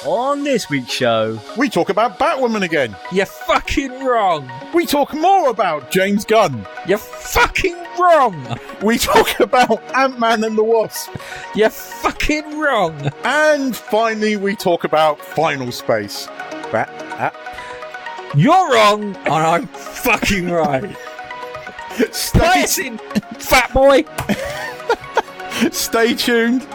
On this week's show, we talk about Batwoman again. You're fucking wrong. We talk more about James Gunn. You're fucking wrong. We talk about Antman and the Wasp. You're fucking wrong. And finally, we talk about Final Space. You're wrong, and I'm fucking right. Pricing, fat boy. Stay tuned.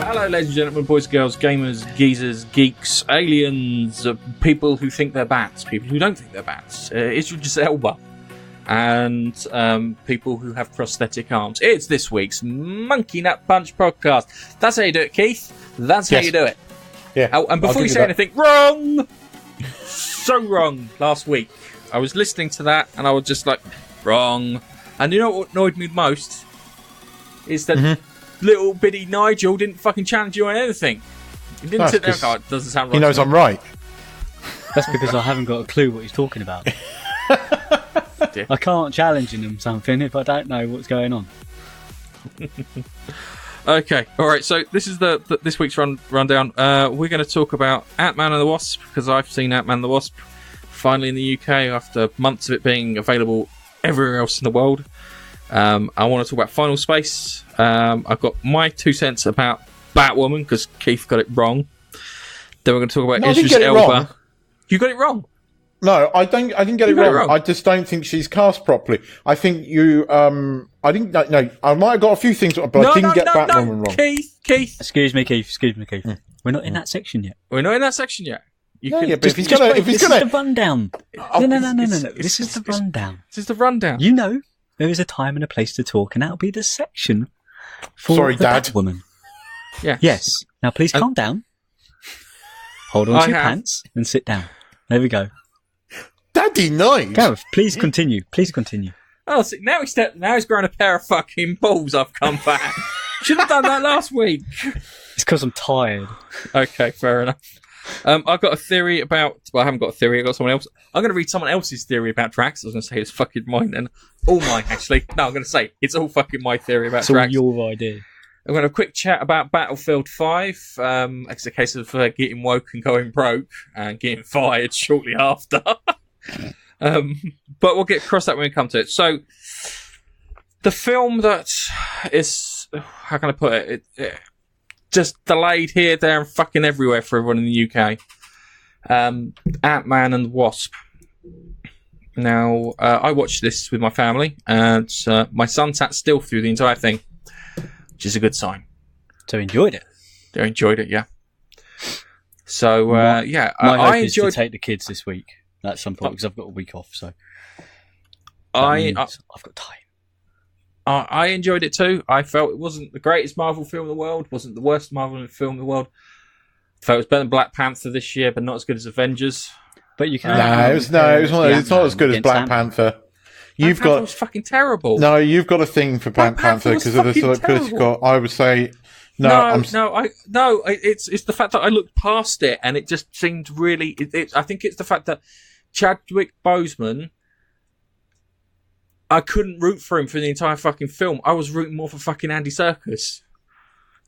Hello, ladies and gentlemen, boys, girls, gamers, geezers, geeks, aliens, people who think they're bats, people who don't think they're bats. It's just Elba. And people who have prosthetic arms. It's this week's Monkey Nut Punch podcast. That's how you do it, Keith. That's how you do it. Yeah. Oh, and before you say anything, wrong! So wrong last week. I was listening to that and I was just like, wrong. And you know what annoyed me most? Is that little bitty Nigel didn't fucking challenge you on anything. He didn't sit there and go, it doesn't sound right. He knows I'm right. That's because I haven't got a clue what he's talking about. I can't challenge him something if I don't know what's going on. Okay, alright, so this is this week's rundown. We're going to talk about Antman and the Wasp, because I've seen Antman and the Wasp finally in the UK after months of it being available everywhere else in the world. I want to talk about Final Space. I've got my 2 cents about Batwoman, because Keith got it wrong. Then we're going to talk about Idris Elba. Wrong. You got it wrong. No, I didn't get it wrong. I just don't think she's cast properly. I think you, I didn't, no, I might have got a few things, but I didn't get Batwoman wrong. Keith. Excuse me, Keith. We're not in that section yet. We're not in that section yet. But if he's gonna, this is the rundown. No. This is the rundown. This is the rundown. You know, there is a time and a place to talk, and that'll be the section for the Batwoman. Yeah. Yes. Now, please calm down. Hold on to your pants and sit down. There we go. Daddy, nice. Gareth, please continue. Oh, see, now he's growing a pair of fucking balls. I've come back. Should have done that last week. It's because I'm tired. Okay, fair enough. I've got a theory about... Well, I haven't got a theory. I've got someone else. I'm going to read someone else's theory about Drax. I was going to say it's fucking mine and all mine, actually. No, I'm going to say it's all fucking my theory about Drax. It's all your idea. I'm going to have a quick chat about Battlefield 5. It's a case of getting woke and going broke and getting fired shortly after. But we'll get across that when we come to it. So, the film that is... How can I put it? It just delayed here, there, and fucking everywhere for everyone in the UK. Antman and the Wasp. Now, I watched this with my family, and my son sat still through the entire thing, which is a good sign. So enjoyed it? They enjoyed it, yeah. So, my I hope enjoyed... is to take the kids this week at some point, because I've got a week off, so... I've got time. I enjoyed it too. I felt it wasn't the greatest Marvel film in the world, wasn't the worst Marvel film in the world. I felt it was better than Black Panther this year, but not as good as Avengers. But you can... it's not as good as Black Panther. Black Panther was fucking terrible. No, you've got a thing for Black Panther because of the sort of political... I would say... It's the fact that I looked past it and it just seemed really... I think it's the fact that Chadwick Boseman... I couldn't root for him for the entire fucking film. I was rooting more for fucking Andy Serkis.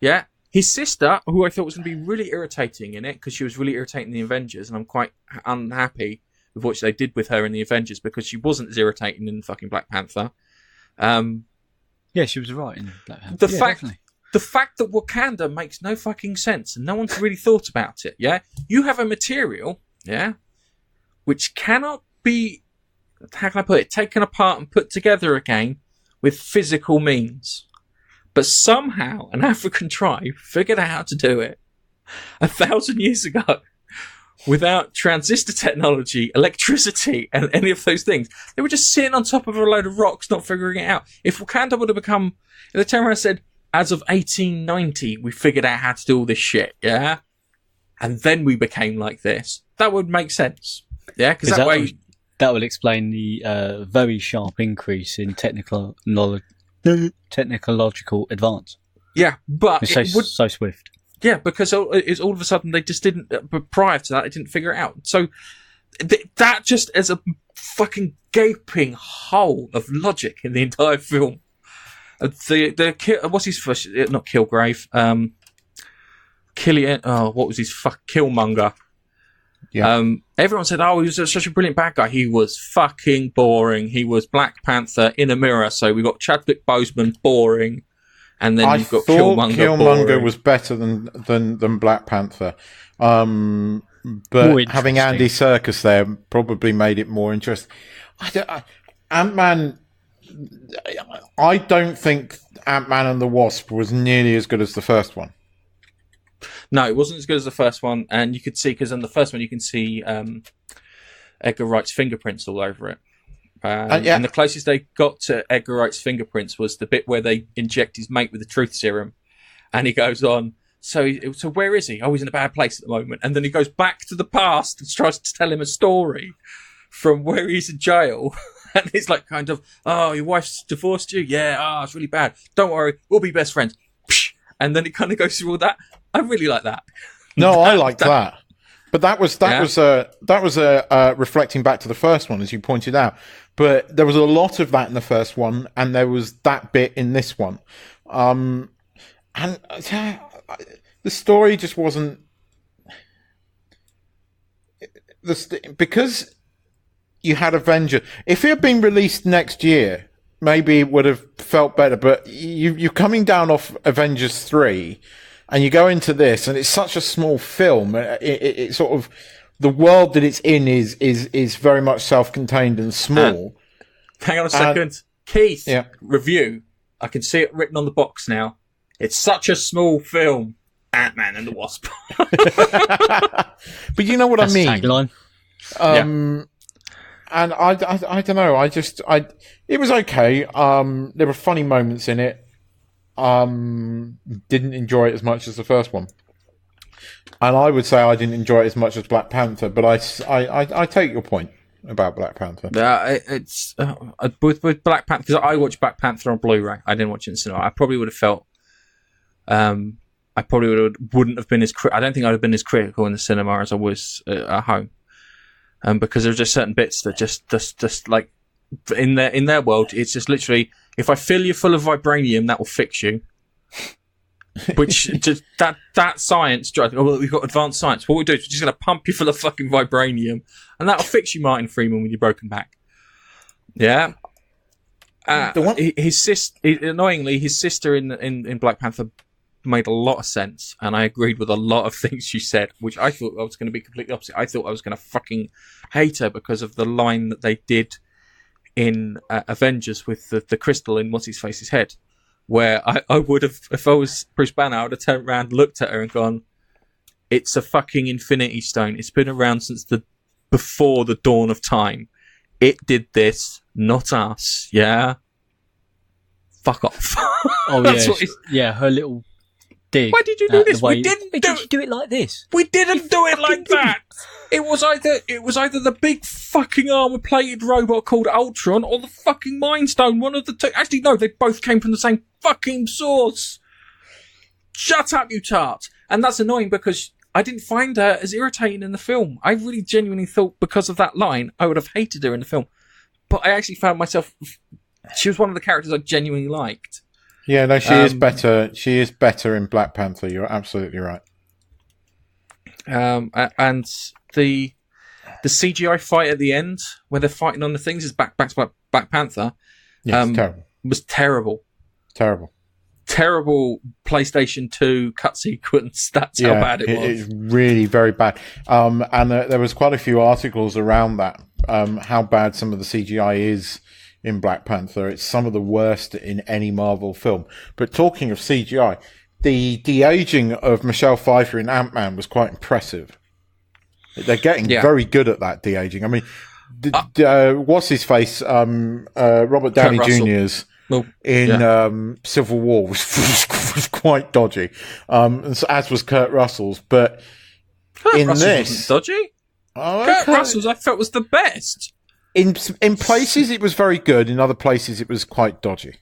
Yeah? His sister, who I thought was going to be really irritating in it, because she was really irritating in the Avengers, and I'm quite unhappy with what they did with her in the Avengers, because she wasn't as irritating in fucking Black Panther. Yeah, she was right in Black Panther. The fact that Wakanda makes no fucking sense, and no one's really thought about it, yeah? You have a material, yeah, which cannot be... How can I put it? Taken apart and put together again with physical means. But somehow an African tribe figured out how to do it 1,000 years ago without transistor technology, electricity, and any of those things. They were just sitting on top of a load of rocks, not figuring it out. If Wakanda would have become... If the turned around and said, as of 1890, we figured out how to do all this shit, yeah? And then we became like this. That would make sense. Yeah, because that way... That will explain the very sharp increase in technological advance. Yeah, but it's so swift. Yeah, because it's all of a sudden they just didn't. But prior to that, they didn't figure it out. So that just as a fucking gaping hole of logic in the entire film. What's his first? Not Kilgrave. Killian. Oh, what was his Killmonger? Yeah. Everyone said, "Oh, he was such a brilliant bad guy." He was fucking boring. He was Black Panther in a mirror. So we got Chadwick Boseman, boring, and then you've got Killmonger. Killmonger was better than Black Panther, but having Andy Serkis there probably made it more interesting. Ant-Man. I don't think Ant-Man and the Wasp was nearly as good as the first one. No, it wasn't as good as the first one, and you could see, because in the first one you can see Edgar Wright's fingerprints all over it. And the closest they got to Edgar Wright's fingerprints was the bit where they inject his mate with the truth serum, and he goes on, so where is he? Oh, he's in a bad place at the moment. And then he goes back to the past and tries to tell him a story from where he's in jail. And it's like kind of, oh, your wife's divorced you? Yeah, it's really bad. Don't worry, we'll be best friends. And then it kind of goes through all that. I really like that. No, I like that. But that was reflecting back to the first one, as you pointed out. But there was a lot of that in the first one, and there was that bit in this one. And the story just wasn't because you had Avenger. If it had been released next year, maybe it would have felt better. But you're coming down off Avengers 3. And you go into this, and it's such a small film. It sort of, the world that it's in is very much self-contained and small. Hang on a second, Keith. Yeah. Review. I can see it written on the box now. It's such a small film. Ant-Man and the Wasp. But you know what That's I mean. Tagline. And I don't know. It was okay. There were funny moments in it. Didn't enjoy it as much as the first one, and I would say I didn't enjoy it as much as Black Panther. But I take your point about Black Panther. It's with Black Panther, because I watched Black Panther on Blu-ray. I didn't watch it in cinema. I probably would have felt. I probably wouldn't have been as. I don't think I'd have been as critical in the cinema as I was at home, because there's just certain bits that just like in their world, it's just literally. If I fill you full of vibranium, that will fix you. Which, just that science, well, we've got advanced science. What we do is we're just going to pump you full of fucking vibranium, and that'll fix you, Martin Freeman, with your broken back. Yeah. Annoyingly, his sister in Black Panther made a lot of sense, and I agreed with a lot of things she said, which I thought I was going to be completely opposite. I thought I was going to fucking hate her because of the line that they did in Avengers with the crystal in what's-his-face's head, where I would have, if I was Bruce Banner, I would have turned around, looked at her and gone, it's a fucking Infinity Stone. It's been around since before the dawn of time. It did this, not us, yeah? Fuck off. Oh, yeah, her little dig. Why did you do this? We didn't do it like this. We didn't do it like that. It was either the big fucking armor-plated robot called Ultron or the fucking Mind Stone. One of the two. Actually, no, they both came from the same fucking source. Shut up, you tart. And that's annoying because I didn't find her as irritating in the film. I really genuinely thought because of that line, I would have hated her in the film. But I actually found myself. She was one of the characters I genuinely liked. Yeah, no, she is better. She is better in Black Panther. You're absolutely right. And the CGI fight at the end, where they're fighting on the things, is back to Black Panther. Yeah, terrible. Was terrible. Terrible PlayStation 2 cut sequence. That's how bad it was. It's really very bad. And there was quite a few articles around that. How bad some of the CGI is in Black Panther. It's some of the worst in any Marvel film. But talking of CGI, the de-aging of Michelle Pfeiffer in Ant-Man was quite impressive. They're getting very good at that de-aging. I mean, what's his face? Robert Downey Jr.'s in Civil War was quite dodgy, as was Kurt Russell's. But Kurt Russell's wasn't dodgy. Kurt Russell's, I felt, was the best. In places, it was very good. In other places, it was quite dodgy.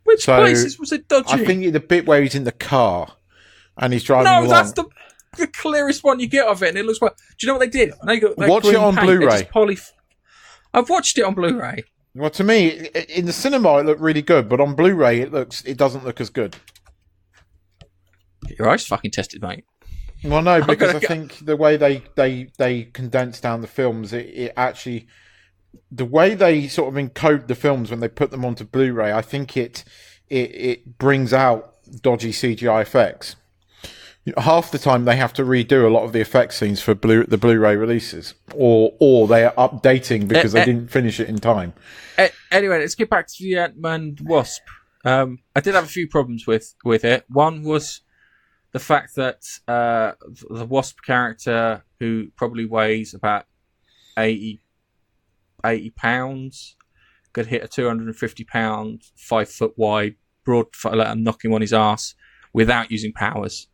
Which places was it dodgy? I think the bit where he's in the car, and he's driving No, along. that's the clearest one you get of it, and it looks well. Do you know what they did? They Watch it on paint, Blu-ray. I've watched it on Blu-ray. Well, to me, in the cinema, it looked really good, but on Blu-ray, it doesn't look as good. Your eyes fucking tested, mate. Well, no, because I think the way they condense down the films, it actually, the way they sort of encode the films when they put them onto Blu-ray, I think it brings out dodgy CGI effects. Half the time they have to redo a lot of the effect scenes for the Blu-ray releases, or they are updating because they didn't finish it in time. Anyway, let's get back to the Antman Wasp. I did have a few problems with it. One was the fact that the Wasp character, who probably weighs about 80 pounds, could hit a 250-pound, 5 foot wide broad fella and knock him on his ass without using powers.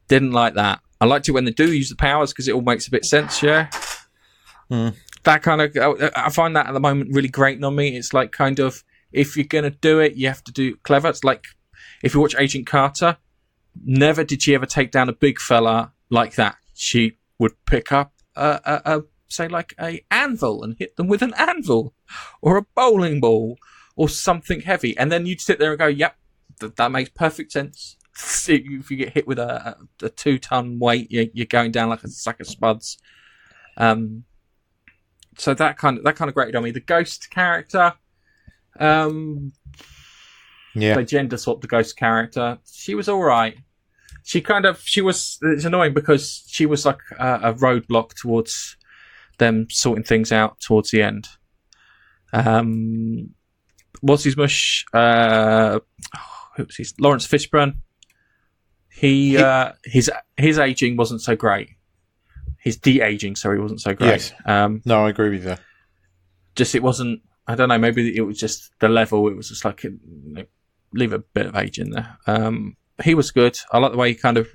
Didn't like that. I liked it when they do use the powers because it all makes a bit of sense, yeah? That kind of... I find that at the moment really grating on me. It's like kind of, if you're going to do it, you have to do it clever. It's like, if you watch Agent Carter, never did she ever take down a big fella like that. She would pick up, say, like a anvil and hit them with an anvil or a bowling ball or something heavy. And then you'd sit there and go, yep, that makes perfect sense. If you get hit with a 2-ton weight, you're going down like a sack of spuds. So that kind of grated on me. The ghost character, they gender swapped the ghost character. She was all right. It's annoying because she was like a roadblock towards them sorting things out towards the end. What's his mush? Who was he? Lawrence Fishburne. His aging wasn't so great. His de-aging, wasn't so great. Yes. No, I agree with you. Just it wasn't. I don't know. Maybe it was just the level. It was just like leave a bit of age in there. He was good. I like the way he kind of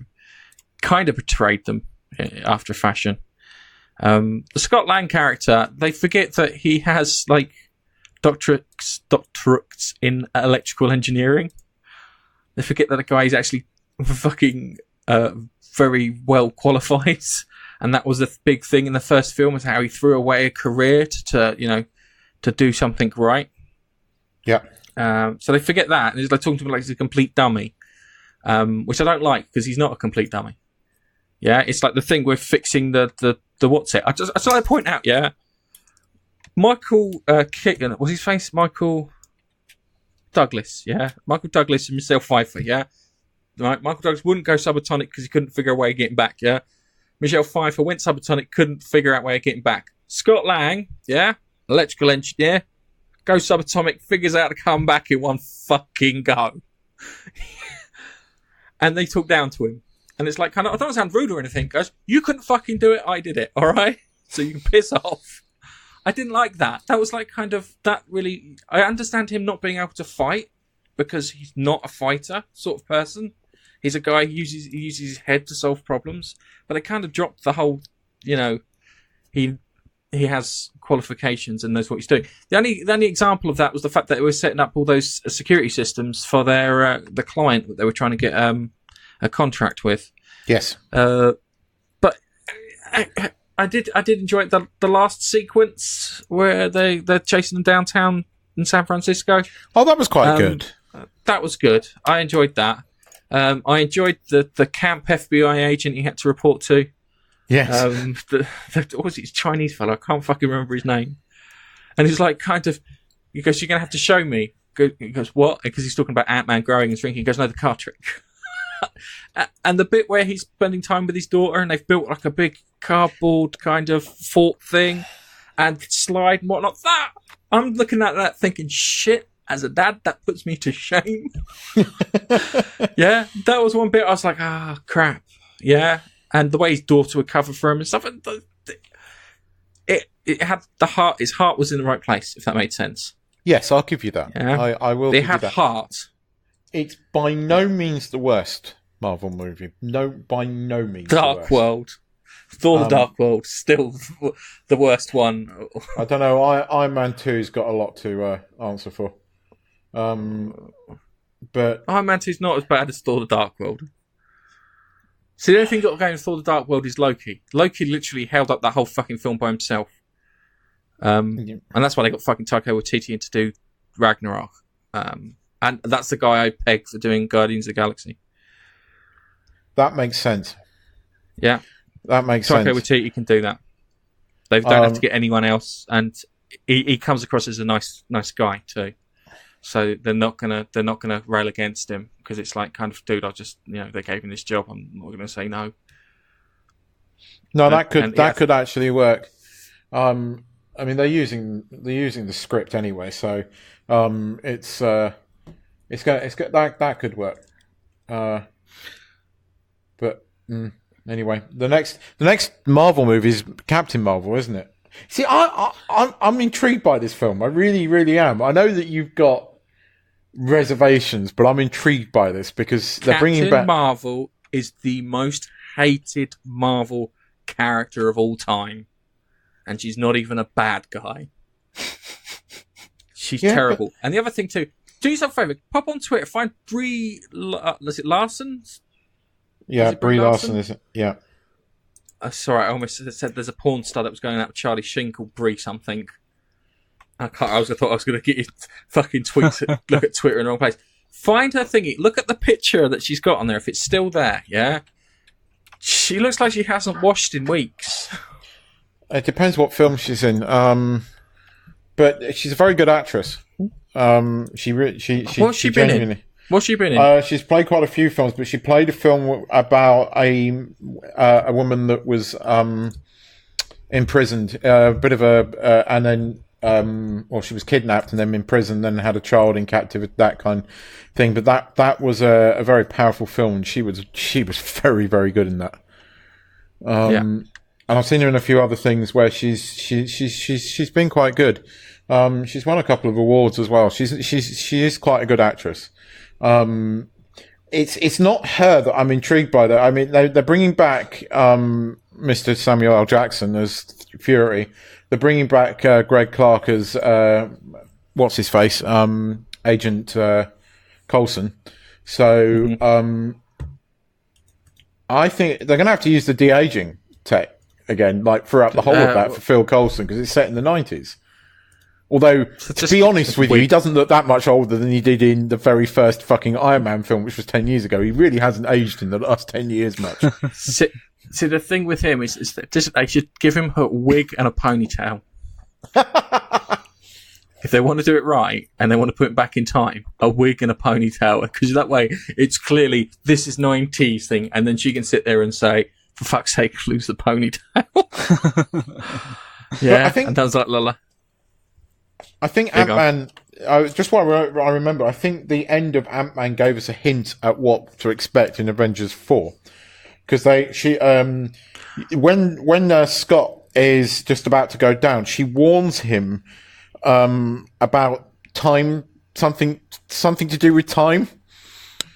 portrayed them after fashion. The Scott Lang character, they forget that he has like doctorates in electrical engineering. They forget that the guy is actually fucking very well qualified, and that was a big thing in the first film, was how he threw away a career to do something right. Yeah. So they forget that, and they're talking to him like he's a complete dummy, which I don't like because he's not a complete dummy. Yeah, it's like the thing with fixing the what's it. I just like to point out, yeah, Michael Keaton, what's his face? Michael Douglas, yeah, Michael Douglas and Michelle Pfeiffer, yeah. Right, Michael Douglas wouldn't go subatomic because he couldn't figure a way of getting back, yeah. Michelle Pfeiffer went subatomic, couldn't figure out a way of getting back. Scott Lang, yeah, electrical engineer, goes subatomic, figures out to come back in one fucking go. And they talk down to him. And it's like, kind of, I don't sound rude or anything, guys. You couldn't fucking do it, I did it, alright? So you can piss off. I didn't like that. That was like kind of, that really, I understand him not being able to fight because he's not a fighter sort of person. He's a guy who uses his head to solve problems, but they kind of dropped the whole, he has qualifications and knows what he's doing. The only example of that was the fact that they were setting up all those security systems for their the client that they were trying to get a contract with. Yes. But I did enjoy the last sequence where they're chasing them downtown in San Francisco. Oh, that was quite good. That was good. I enjoyed that. I enjoyed the camp FBI agent he had to report to. Yes. What was it? Chinese fellow. I can't fucking remember his name. And he's like, he goes, you're going to have to show me. He goes, what? Because he's talking about Antman growing and shrinking. He goes, no, the car trick. And the bit where he's spending time with his daughter and they've built like a big cardboard kind of fort thing and slide and whatnot. I'm looking at that thinking, shit. As a dad, that puts me to shame. Yeah, that was one bit I was like, crap. Yeah, and the way his daughter would cover for him and stuff. It had the heart. His heart was in the right place, if that made sense. Yes, I'll give you that. Yeah? I will. They had heart. It's by no means the worst Marvel movie. No, by no means. Dark World. Thor: The Dark World, still the worst one. I don't know. Iron Man 2's got a lot to answer for. But Iron Man 2's not as bad as Thor: The Dark World. See, the only thing got going Thor: The Dark World is Loki. Loki literally held up that whole fucking film by himself. And that's why they got fucking Taika Waititi in to do Ragnarok. And that's the guy I pegged for doing Guardians of the Galaxy. That makes sense. Yeah. That makes Taika sense. Waititi can do that. They don't have to get anyone else, and he comes across as a nice guy too. So they're not gonna rail against him because it's like, kind of, dude, they gave him this job. I'm not gonna say no. No, that could actually work. I mean, they're using the script anyway, so it's that could work. But anyway, the next Marvel movie is Captain Marvel, isn't it? See, I'm intrigued by this film. I really, really am. I know that you've got reservations, but I'm intrigued by this because they're bringing back. Captain Marvel is the most hated Marvel character of all time, and she's not even a bad guy. She's terrible. And the other thing too, do yourself a favour, pop on Twitter, find Brie. Is it Larson? Yeah, Brie Larson, is it? Yeah. Sorry, I almost said there's a porn star that was going out with Charlie Sheen called Brie something. I thought I was going to get you fucking tweets. Look at Twitter in the wrong place. Find her thingy. Look at the picture that she's got on there. If it's still there, yeah. She looks like she hasn't washed in weeks. It depends what film she's in. But she's a very good actress. What's she been in? What's she been in? She's played quite a few films, but she played a film about a woman that was imprisoned, and then she was kidnapped and then imprisoned, then had a child in captivity, that kind of thing. But that was a very powerful film. And she was very, very good in that. And I've seen her in a few other things where she's been quite good. She's won a couple of awards as well. She is quite a good actress. It's not her that I'm intrigued by. That I mean, they're bringing back Mr. Samuel L. Jackson as Fury. They're bringing back Greg Clark as what's his face, Agent Coulson. So I think they're going to have to use the de-aging tech again, like throughout the whole of that for Phil Coulson, because it's set in the 90s. Although, to be honest with you, he doesn't look that much older than he did in the very first fucking Iron Man film, which was 10 years ago. He really hasn't aged in the last 10 years much. See, the thing with him is that they should give him a wig and a ponytail. If they want to do it right, and they want to put him back in time, a wig and a ponytail, because that way it's clearly, this is 90s thing, and then she can sit there and say, for fuck's sake, lose the ponytail. Yeah, and that was like, Lola. I think Antman, just what I remember, I think the end of Antman gave us a hint at what to expect in Avengers 4. Because when Scott is just about to go down, she warns him about time, something to do with time.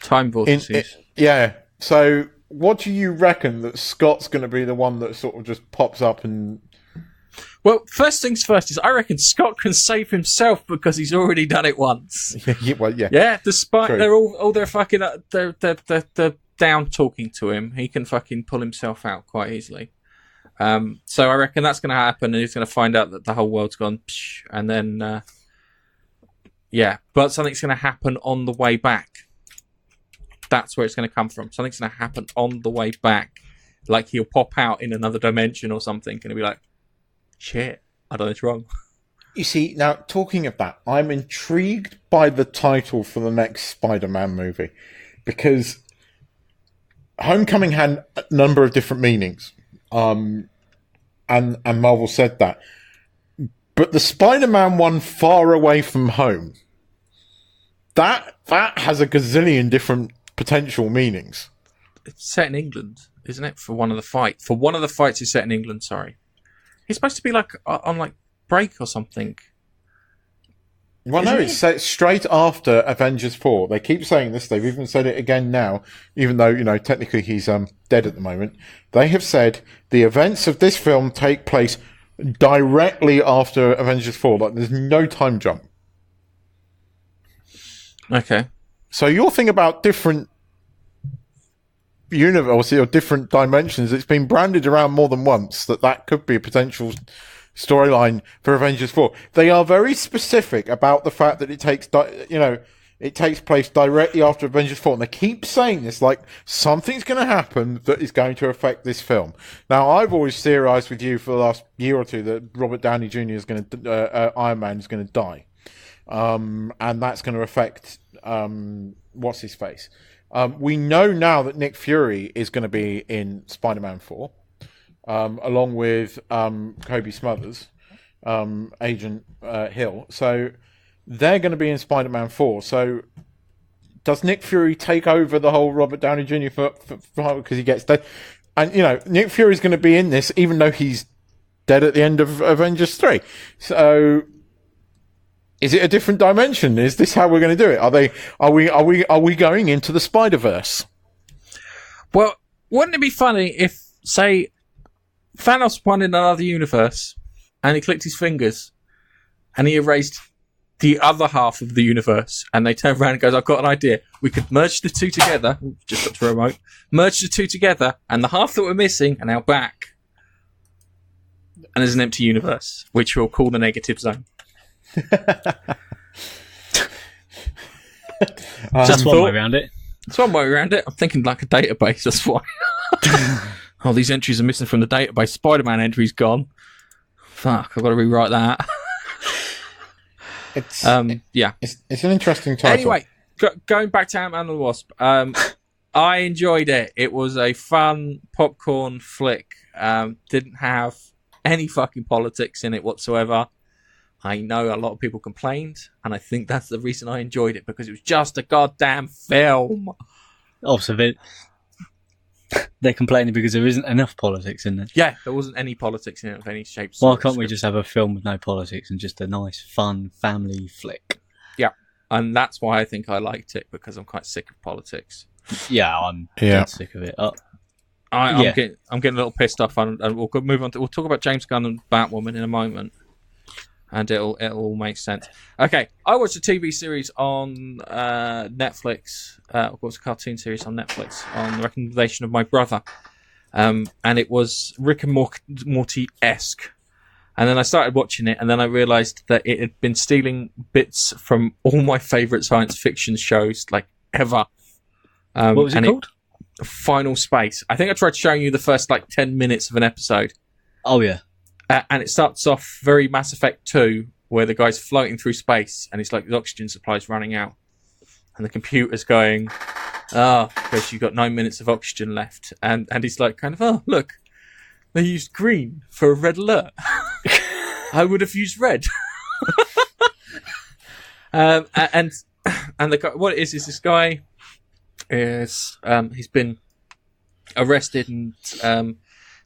Time vortices. Yeah. So what do you reckon that Scott's going to be the one that sort of just pops up and... Well, first things first is I reckon Scott can save himself because he's already done it once. Yeah. Despite True. they're all they're fucking they're down talking to him, he can fucking pull himself out quite easily. So I reckon that's going to happen, and he's going to find out that the whole world's gone, and then but something's going to happen on the way back. That's where it's going to come from. Something's going to happen on the way back, like he'll pop out in another dimension or something, and he'll be like, shit, I done this wrong. You see, now, talking of that, I'm intrigued by the title for the next Spider-Man movie, because Homecoming had a number of different meanings, and Marvel said that. But the Spider-Man one, Far Away From Home, that has a gazillion different potential meanings. It's set in England, isn't it? For one of the fights. For one of the fights is set in England, sorry. He's supposed to be like on like break or something. Well, no, it's set straight after Avengers 4. They keep saying this. They've even said it again now, even though, technically he's dead at the moment. They have said the events of this film take place directly after Avengers 4. Like, there's no time jump. Okay. So your thing about different universe or different dimensions. It's been branded around more than once that could be a potential storyline for Avengers 4. They are very specific about the fact that it takes place directly after Avengers 4, and they keep saying this, like, something's going to happen that is going to affect this film. Now, I've always theorized with you for the last year or two that Robert Downey Jr. is going to, Iron Man is going to die. And that's going to affect, what's his face? We know now that Nick Fury is going to be in Spider-Man 4. Along with Kobe Smulders, Agent Hill. So they're going to be in Spider-Man 4. So does Nick Fury take over the whole Robert Downey Jr. for because he gets dead? And, Nick Fury's going to be in this, even though he's dead at the end of Avengers 3. So is it a different dimension? Is this how we're going to do it? Are we going into the Spider-Verse? Well, wouldn't it be funny if, say, Thanos won in another universe, and he clicked his fingers, and he erased the other half of the universe, and they turn around and goes, I've got an idea. We could merge the two together, just got to a remote, merge the two together, and the half that we're missing are now back. And there's an empty universe, which we'll call the negative zone. Just one way around it. It's one way around it. I'm thinking like a database, that's why. Oh, these entries are missing from the database. Spider-Man entry's gone. Fuck, I've got to rewrite that. It's an interesting title. Anyway, going back to Antman and the Wasp, I enjoyed it. It was a fun popcorn flick. Didn't have any fucking politics in it whatsoever. I know a lot of people complained, and I think that's the reason I enjoyed it, because it was just a goddamn film. Also, they're complaining because there isn't enough politics in it. Yeah, there wasn't any politics in it of any shape. Why can't we just have a film with no politics and just a nice, fun family flick? Yeah, and that's why I think I liked it, because I'm quite sick of politics. Yeah, I'm dead sick of it. I'm getting a little pissed off, and we'll move on. We'll talk about James Gunn and Batwoman in a moment, and it'll all make sense. Okay, I watched a TV series on Netflix. Of course, a cartoon series on Netflix on the recommendation of my brother, and it was Rick and Morty-esque. And then I started watching it, and then I realised that it had been stealing bits from all my favourite science fiction shows, like ever. What was it called? Final Space. I think I tried showing you the first 10 minutes of an episode. Oh yeah. And it starts off very Mass Effect 2, where the guy's floating through space, and it's like the oxygen supply's running out. And the computer's going, because you've got 9 minutes of oxygen left. And he's like, look, they used green for a red alert. I would have used red. And the guy, what it is this guy is, he's been arrested and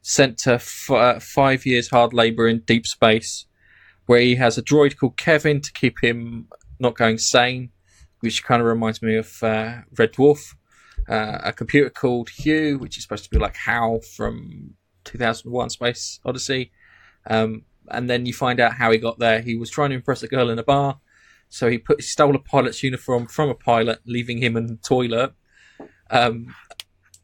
sent to 5 years hard labour in deep space, where he has a droid called Kevin to keep him not going sane, which kind of reminds me of Red Dwarf. A computer called Hugh, which is supposed to be like Hal from 2001 Space Odyssey. And then you find out how he got there. He was trying to impress a girl in a bar, so he stole a pilot's uniform from a pilot, leaving him in the toilet. And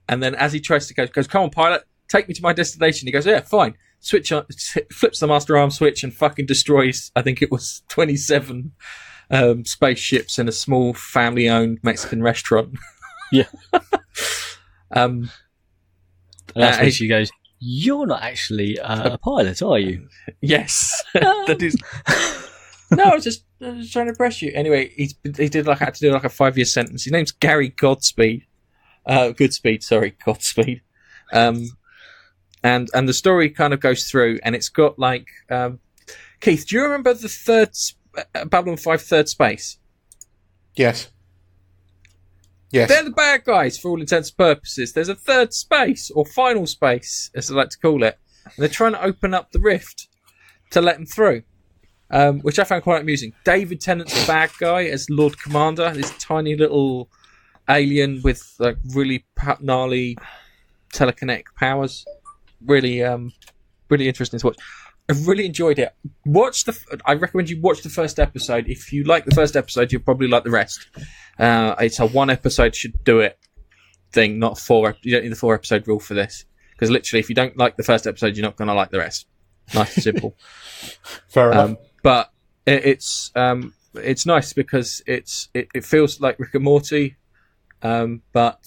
then as he tries to goes, come on, pilot, take me to my destination. He goes, yeah, fine. Switch on, flips the master arm switch and fucking destroys, I think it was 27 spaceships in a small family-owned Mexican restaurant. Yeah. And that's when she goes, you're not actually a pilot, are you? Yes. That is. No, I was just trying to impress you. Anyway, he had to do a 5-year sentence. His name's Gary Godspeed. Goodspeed. And the story kind of goes through, and it's got Keith, do you remember the third Babylon 5 Third Space? Yes. They're the bad guys for all intents and purposes. There's a third space, or final space, as I like to call it. And they're trying to open up the rift to let them through, which I found quite amusing. David Tennant's the bad guy as Lord Commander, this tiny little alien with really gnarly telekinetic powers. Really, really interesting to watch. I really enjoyed it. I recommend you watch the first episode. If you like the first episode, you'll probably like the rest. It's a one episode should do it. thing, not four. You don't need the 4-episode rule for this, because literally, if you don't like the first episode, you're not going to like the rest. Nice and simple. Fair enough. But it's nice because it feels like Rick and Morty, but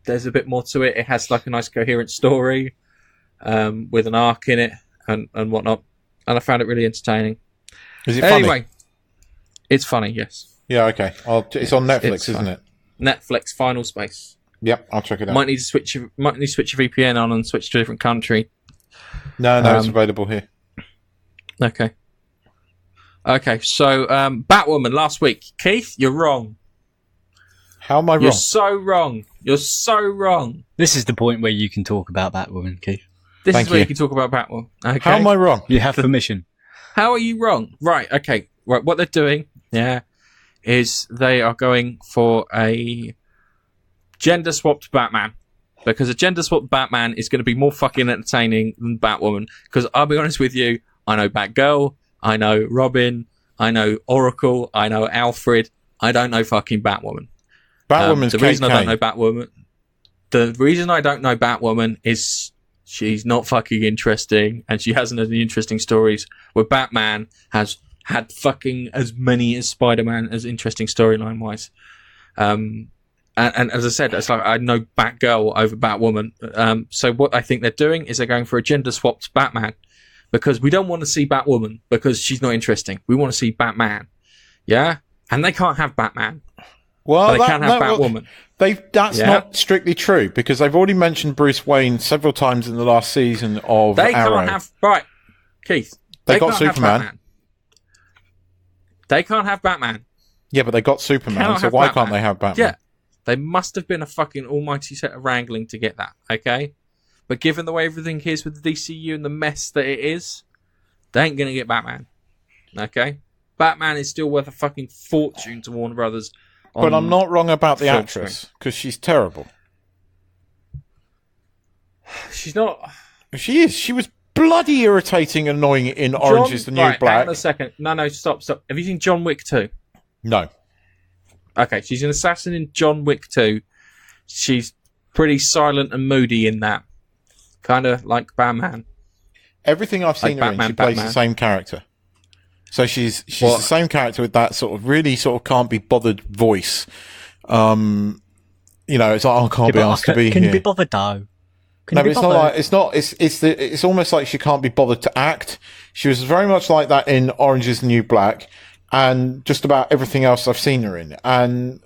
there's a bit more to it. It has like a nice coherent story with an arc in it and whatnot, and I found it really entertaining. Is it funny? Anyway, it's funny, yes. Yeah, okay. It's on Netflix, isn't it? Netflix Final Space. Yep, I'll check it out. Might need to switch your VPN on and switch to a different country. No, it's available here. Okay. So Batwoman last week. Keith, you're wrong. How am I wrong? You're so wrong. You're so wrong. This is the point where you can talk about Batwoman, Keith. This is where you can talk about Batwoman. Okay. How am I wrong? You have permission. How are you wrong? Right, okay. Right, what they're doing, is they are going for a gender-swapped Batman. Because a gender-swapped Batman is going to be more fucking entertaining than Batwoman. Because I'll be honest with you, I know Batgirl, I know Robin, I know Oracle, I know Alfred, I don't know fucking Batwoman. Batwoman's the reason I don't know Batwoman... The reason I don't know Batwoman is she's not fucking interesting, and she hasn't had any interesting stories, where Batman has had fucking as many as Spider-Man as interesting storyline-wise. And as I said, it's like I know Batgirl over Batwoman. So what I think they're doing is they're going for a gender-swapped Batman, because we don't want to see Batwoman because she's not interesting. We want to see Batman. Yeah? And they can't have Batman. Well, they can't have Batwoman. That's not strictly true, because they've already mentioned Bruce Wayne several times in the last season of They Arrow. can't have... Right, Keith. They got can't Superman. Have Batman. They can't have Batman. Yeah, but they got Superman, so why can't they have Batman? Yeah. They must have been a fucking almighty set of wrangling to get that, okay? But given the way everything is with the DCU and the mess that it is, they ain't going to get Batman, okay? Batman is still worth a fucking fortune to Warner Brothers. But I'm not wrong about the actress, because she's terrible. She's not... She is. She was bloody irritating and annoying in Orange is the New Black. Hang on a second. No, stop. Have you seen John Wick 2? No. Okay, she's an assassin in John Wick 2. She's pretty silent and moody in that. Kind of like Batman. Everything I've seen her in, she plays the same character. So she's the same character with that sort of really sort of can't be bothered voice. It's like, I can't be asked to be here. Can you be bothered though? No, but it's not like it's almost like she can't be bothered to act. She was very much like that in Orange is the New Black, and just about everything else I've seen her in. And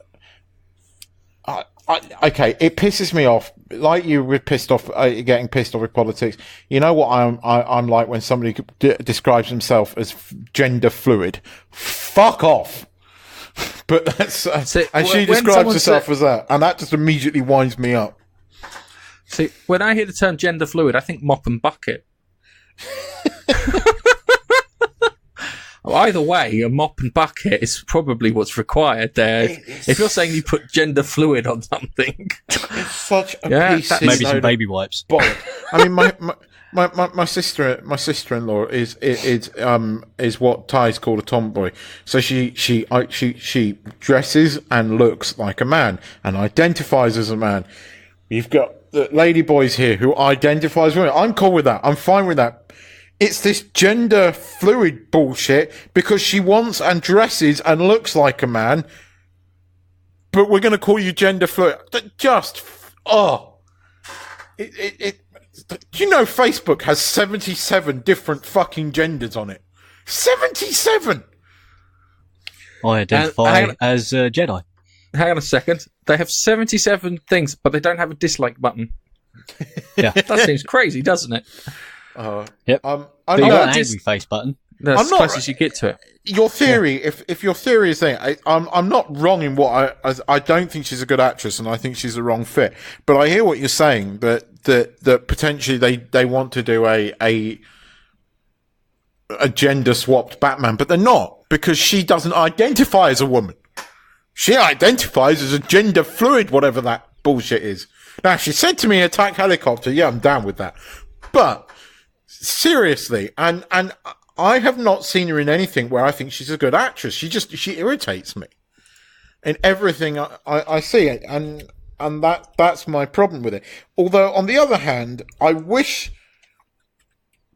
okay, it pisses me off. Like you were pissed off, getting pissed off with politics. You know what I'm like when somebody describes himself as gender fluid. Fuck off. But that's and she describes herself as that, and that just immediately winds me up. See, when I hear the term gender fluid, I think mop and bucket. Well, either way, a mop and bucket is probably what's required there. If you're saying you put gender fluid on something, it's such a piece. Maybe some baby wipes. I mean, my sister-in-law is what Ty's called a tomboy. So she dresses and looks like a man and identifies as a man. You've got the lady boys here who identifies as women. I'm cool with that. I'm fine with that. It's this gender fluid bullshit because she wants and dresses and looks like a man, but we're going to call you gender fluid. Just, do you know Facebook has 77 different fucking genders on it? 77! I identify as Jedi. Hang on a second. They have 77 things, but they don't have a dislike button. Yeah. That seems crazy, doesn't it? Yep. I'm not an angry face button. That's as close as you get to it. Your theory, if your theory is saying, I'm not wrong in what I don't think she's a good actress, and I think she's a wrong fit. But I hear what you're saying that potentially they want to do a gender swapped Batman, but they're not, because she doesn't identify as a woman. She identifies as a gender fluid, whatever that bullshit is. Now, she said to me, attack helicopter. Yeah, I'm down with that. But seriously, and I have not seen her in anything where I think she's a good actress. She irritates me in everything I see it. And And that's my problem with it. Although, on the other hand, I wish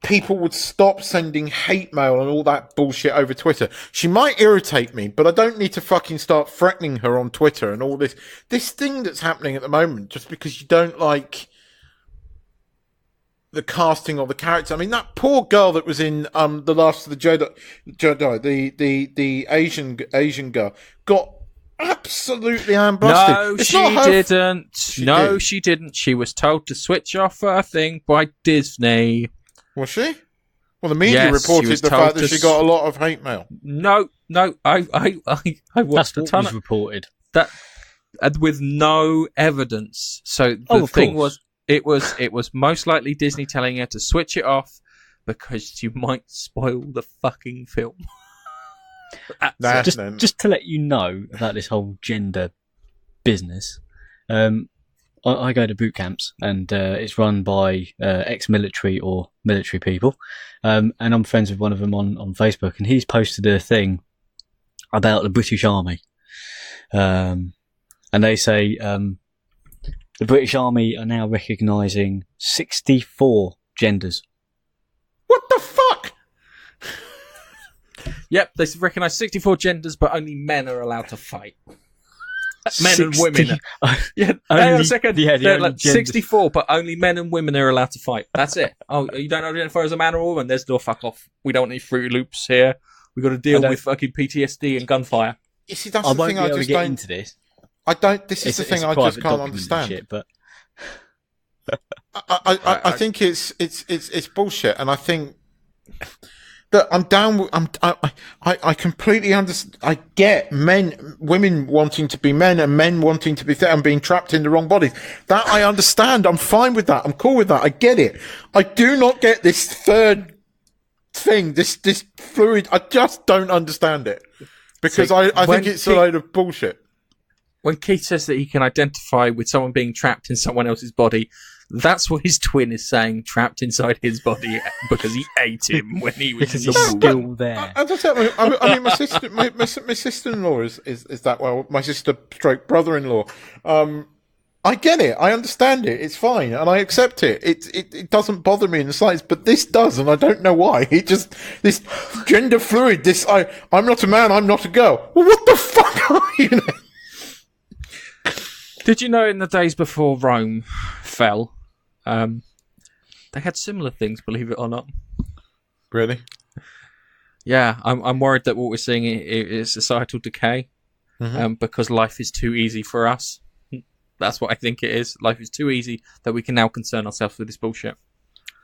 people would stop sending hate mail and all that bullshit over Twitter. She might irritate me, but I don't need to fucking start threatening her on Twitter and all this thing that's happening at the moment just because you don't like the casting of the character. I mean, that poor girl that was in The Last of the Jedi, the Asian girl, got absolutely ambusted. No, she didn't. She was told to switch off her thing by Disney. Was she? Well, the media reported the fact that she got a lot of hate mail. No, I watched a ton. Was reported that with no evidence. So the thing was, it was most likely Disney telling her to switch it off because you might spoil the fucking film. Just to let you know about this whole gender business. I go to boot camps, and it's run by ex-military or military people, and I'm friends with one of them on Facebook, and he's posted a thing about the British Army, and they say the British Army are now recognising 64 genders. What the fuck? Yep, they recognise 64 genders, but only men are allowed to fight. Men and women. Yeah, hang on a second. Yeah, they're like 64, but only men and women are allowed to fight. That's it. Oh, you don't identify as a man or a woman? There's no fuck off. We don't need Fruity Loops here. We've got to deal with fucking PTSD and gunfire. You see, that's the thing I just don't... into this. I don't... This is the thing I just can't understand. Shit, but... I think it's bullshit, and I think... that I'm down. I completely understand. I get women wanting to be men, and men wanting to be and being trapped in the wrong bodies. That I understand. I'm fine with that. I'm cool with that. I get it. I do not get this third thing. This fluid. I just don't understand it because I think it's a load of bullshit. When Keith says that he can identify with someone being trapped in someone else's body, that's what his twin is saying, trapped inside his body because he ate him when he was still there. As I said, I mean, my sister-in-law is that well. My brother-in-law. I get it. I understand it. It's fine, and I accept it. It doesn't bother me in the slightest, but this does, and I don't know why. This gender fluid. I'm not a man. I'm not a girl. Well, what the fuck are you? Did you know in the days before Rome fell, they had similar things, believe it or not? Really? Yeah, I'm worried that what we're seeing is societal decay, because life is too easy for us. That's what I think it is. Life is too easy that we can now concern ourselves with this bullshit.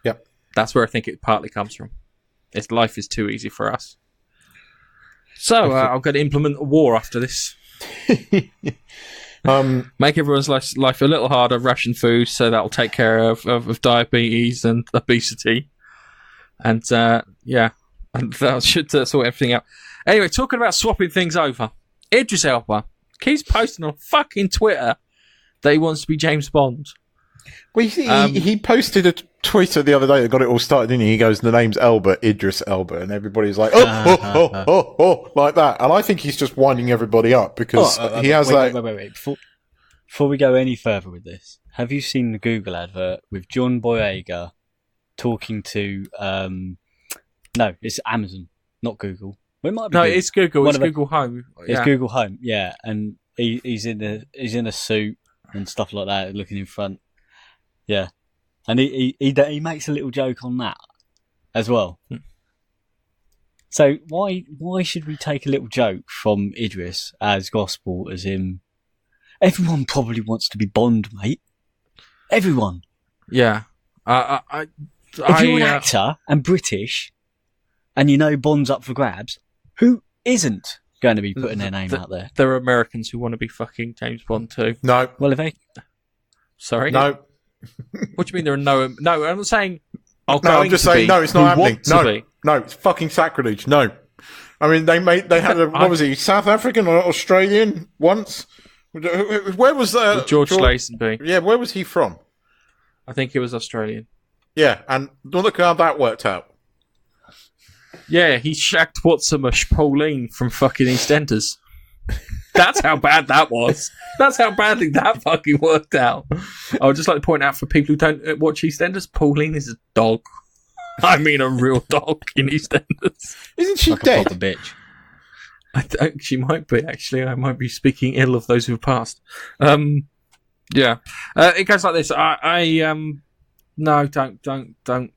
Yep. That's where I think it partly comes from. Life is too easy for us. So I'm going to implement a war after this. Make everyone's life a little harder, ration food, so that'll take care of diabetes and obesity. And and that should sort everything out. Anyway, talking about swapping things over, Idris Elba keeps posting on fucking Twitter that he wants to be James Bond. Well, you see, he posted a Twitter the other day that got it all started, didn't he? He goes, the name's Elba, Idris Elba, and everybody's like, oh, like that. And I think he's just winding everybody up because he has that... Wait. Before we go any further with this, have you seen the Google advert with John Boyega talking to... no, it's Amazon, not Google. Well, it might be Google. It's Google. It's Google Home. It's Google Home, yeah. And he's in a suit and stuff like that, looking in front. Yeah. And he makes a little joke on that as well. So why should we take a little joke from Idris as gospel as him? Everyone probably wants to be Bond, mate. Everyone. Yeah. If you're an actor and British and you know Bond's up for grabs, who isn't going to be putting their name out there? There are Americans who want to be fucking James Bond too. No. Well, if they... Sorry? No. What do you mean there are no... No, I'm not saying... No, I'm just saying, no, it's not happening. No, it's fucking sacrilege. No. I mean, they had what was he, South African or Australian once? Where was George Lazenby? Yeah, where was he from? I think he was Australian. Yeah, and look how that worked out. Yeah, he shagged Pauline from fucking EastEnders. That's how bad that was. That's how badly that fucking worked out. I would just like to point out for people who don't watch EastEnders, Pauline is a dog. I mean, a real dog in EastEnders. Isn't she Like a dead? proper bitch. I think she might be, actually. I might be speaking ill of those who've passed. Yeah. It goes like this. No, don't.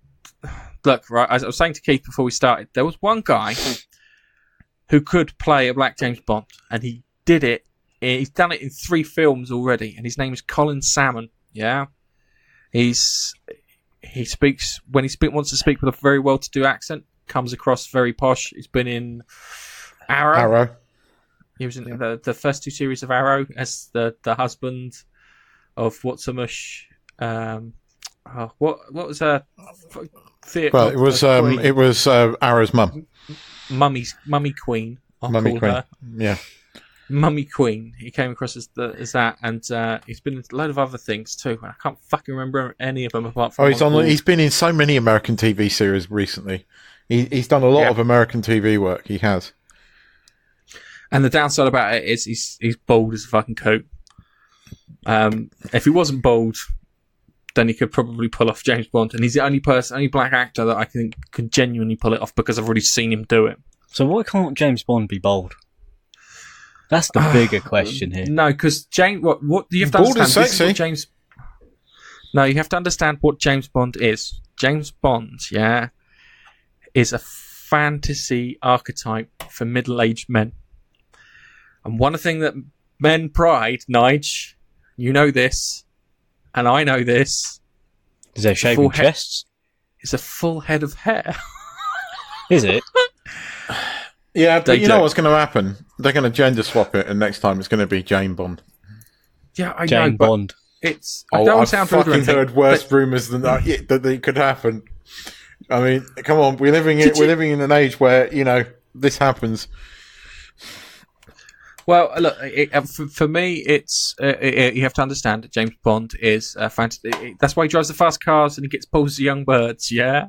Look, right, as I was saying to Keith before we started, there was one guy who could play a Black James Bond, and he did it. He's done it in 3 films already, and his name is Colin Salmon. Yeah, he speaks when he wants to speak with a very well-to-do accent. Comes across very posh. He's been in Arrow. He was in the first 2 series of Arrow as the husband of What's-a-Mush. What was her? Well, it was Arrow's mum. Mummy Queen. Mummy Queen. Her. Yeah. Mummy Queen. He came across as that, and he's been in a load of other things too. And I can't fucking remember any of them apart from. He's been in so many American TV series recently. He's done a lot of American TV work. He has. And the downside about it is he's bald as a fucking coat. If he wasn't bald, then he could probably pull off James Bond, and he's the only black actor that I think could genuinely pull it off because I've already seen him do it. So why can't James Bond be bold? That's the bigger question here. No, because James, what you have to Bald understand. is sexy. No, you have to understand what James Bond is. James Bond, is a fantasy archetype for middle-aged men. And one thing that men pride, Nige, you know this, and I know this. Is there shaving chests? It's a full head of hair. Is it? Yeah, but you know what's going to happen? They're going to gender swap it, and next time it's going to be Jane Bond. Yeah, I know. Jane Bond. It's. I've fucking heard worse rumours than that it could happen. I mean, come on, we're living in an age where this happens. Well, look, for me, it's you have to understand that James Bond is fantasy. That's why he drives the fast cars and he gets balls of young birds. Yeah,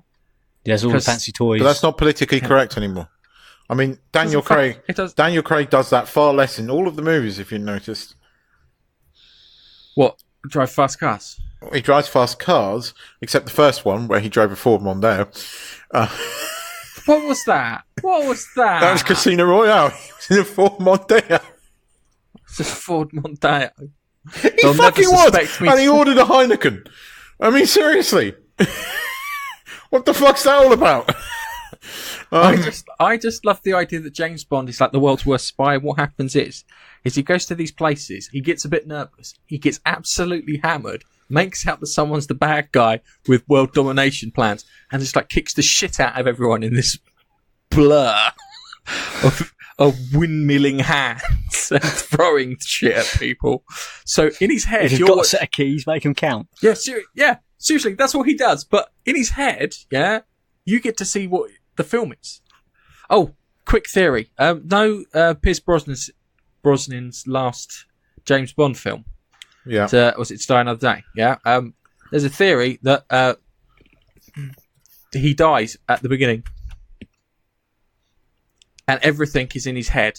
he has all the fancy toys. But that's not politically correct anymore. I mean, Daniel Craig does that far less in all of the movies. If you noticed, what drive fast cars? He drives fast cars, except the first one where he drove a Ford Mondeo. What was that? That was Casino Royale. He was in a Ford Mondeo. It's a Ford Mondeo. He fucking was! And he ordered a Heineken. I mean, seriously. What the fuck's that all about? I just love the idea that James Bond is like the world's worst spy. What happens is he goes to these places, he gets a bit nervous, he gets absolutely hammered, makes out that someone's the bad guy with world domination plans, and just like kicks the shit out of everyone in this blur of windmilling hands and throwing shit at people. So in his head, if you've got a set of keys, make them count. Yeah, seriously, that's what he does. But in his head, you get to see what the film is. Oh, quick theory. Pierce Brosnan's last James Bond film. Yeah. Was it To Die Another Day? Yeah. There's a theory that he dies at the beginning. And everything is in his head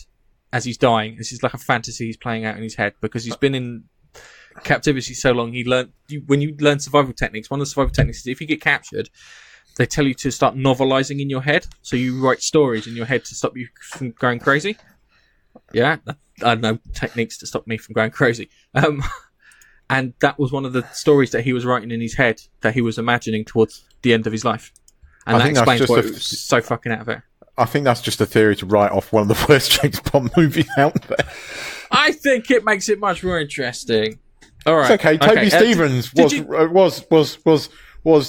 as he's dying. This is like a fantasy he's playing out in his head because he's been in captivity so long. When you learn survival techniques, one of the survival techniques is if you get captured, they tell you to start novelizing in your head. So you write stories in your head to stop you from going crazy. Yeah, I know techniques to stop me from going crazy. And that was one of the stories that he was writing in his head that he was imagining towards the end of his life. And that explains why it was so fucking out of it. I think that's just a theory to write off one of the worst James Bond movies out there. I think it makes it much more interesting. All right, it's okay. Toby Stevens was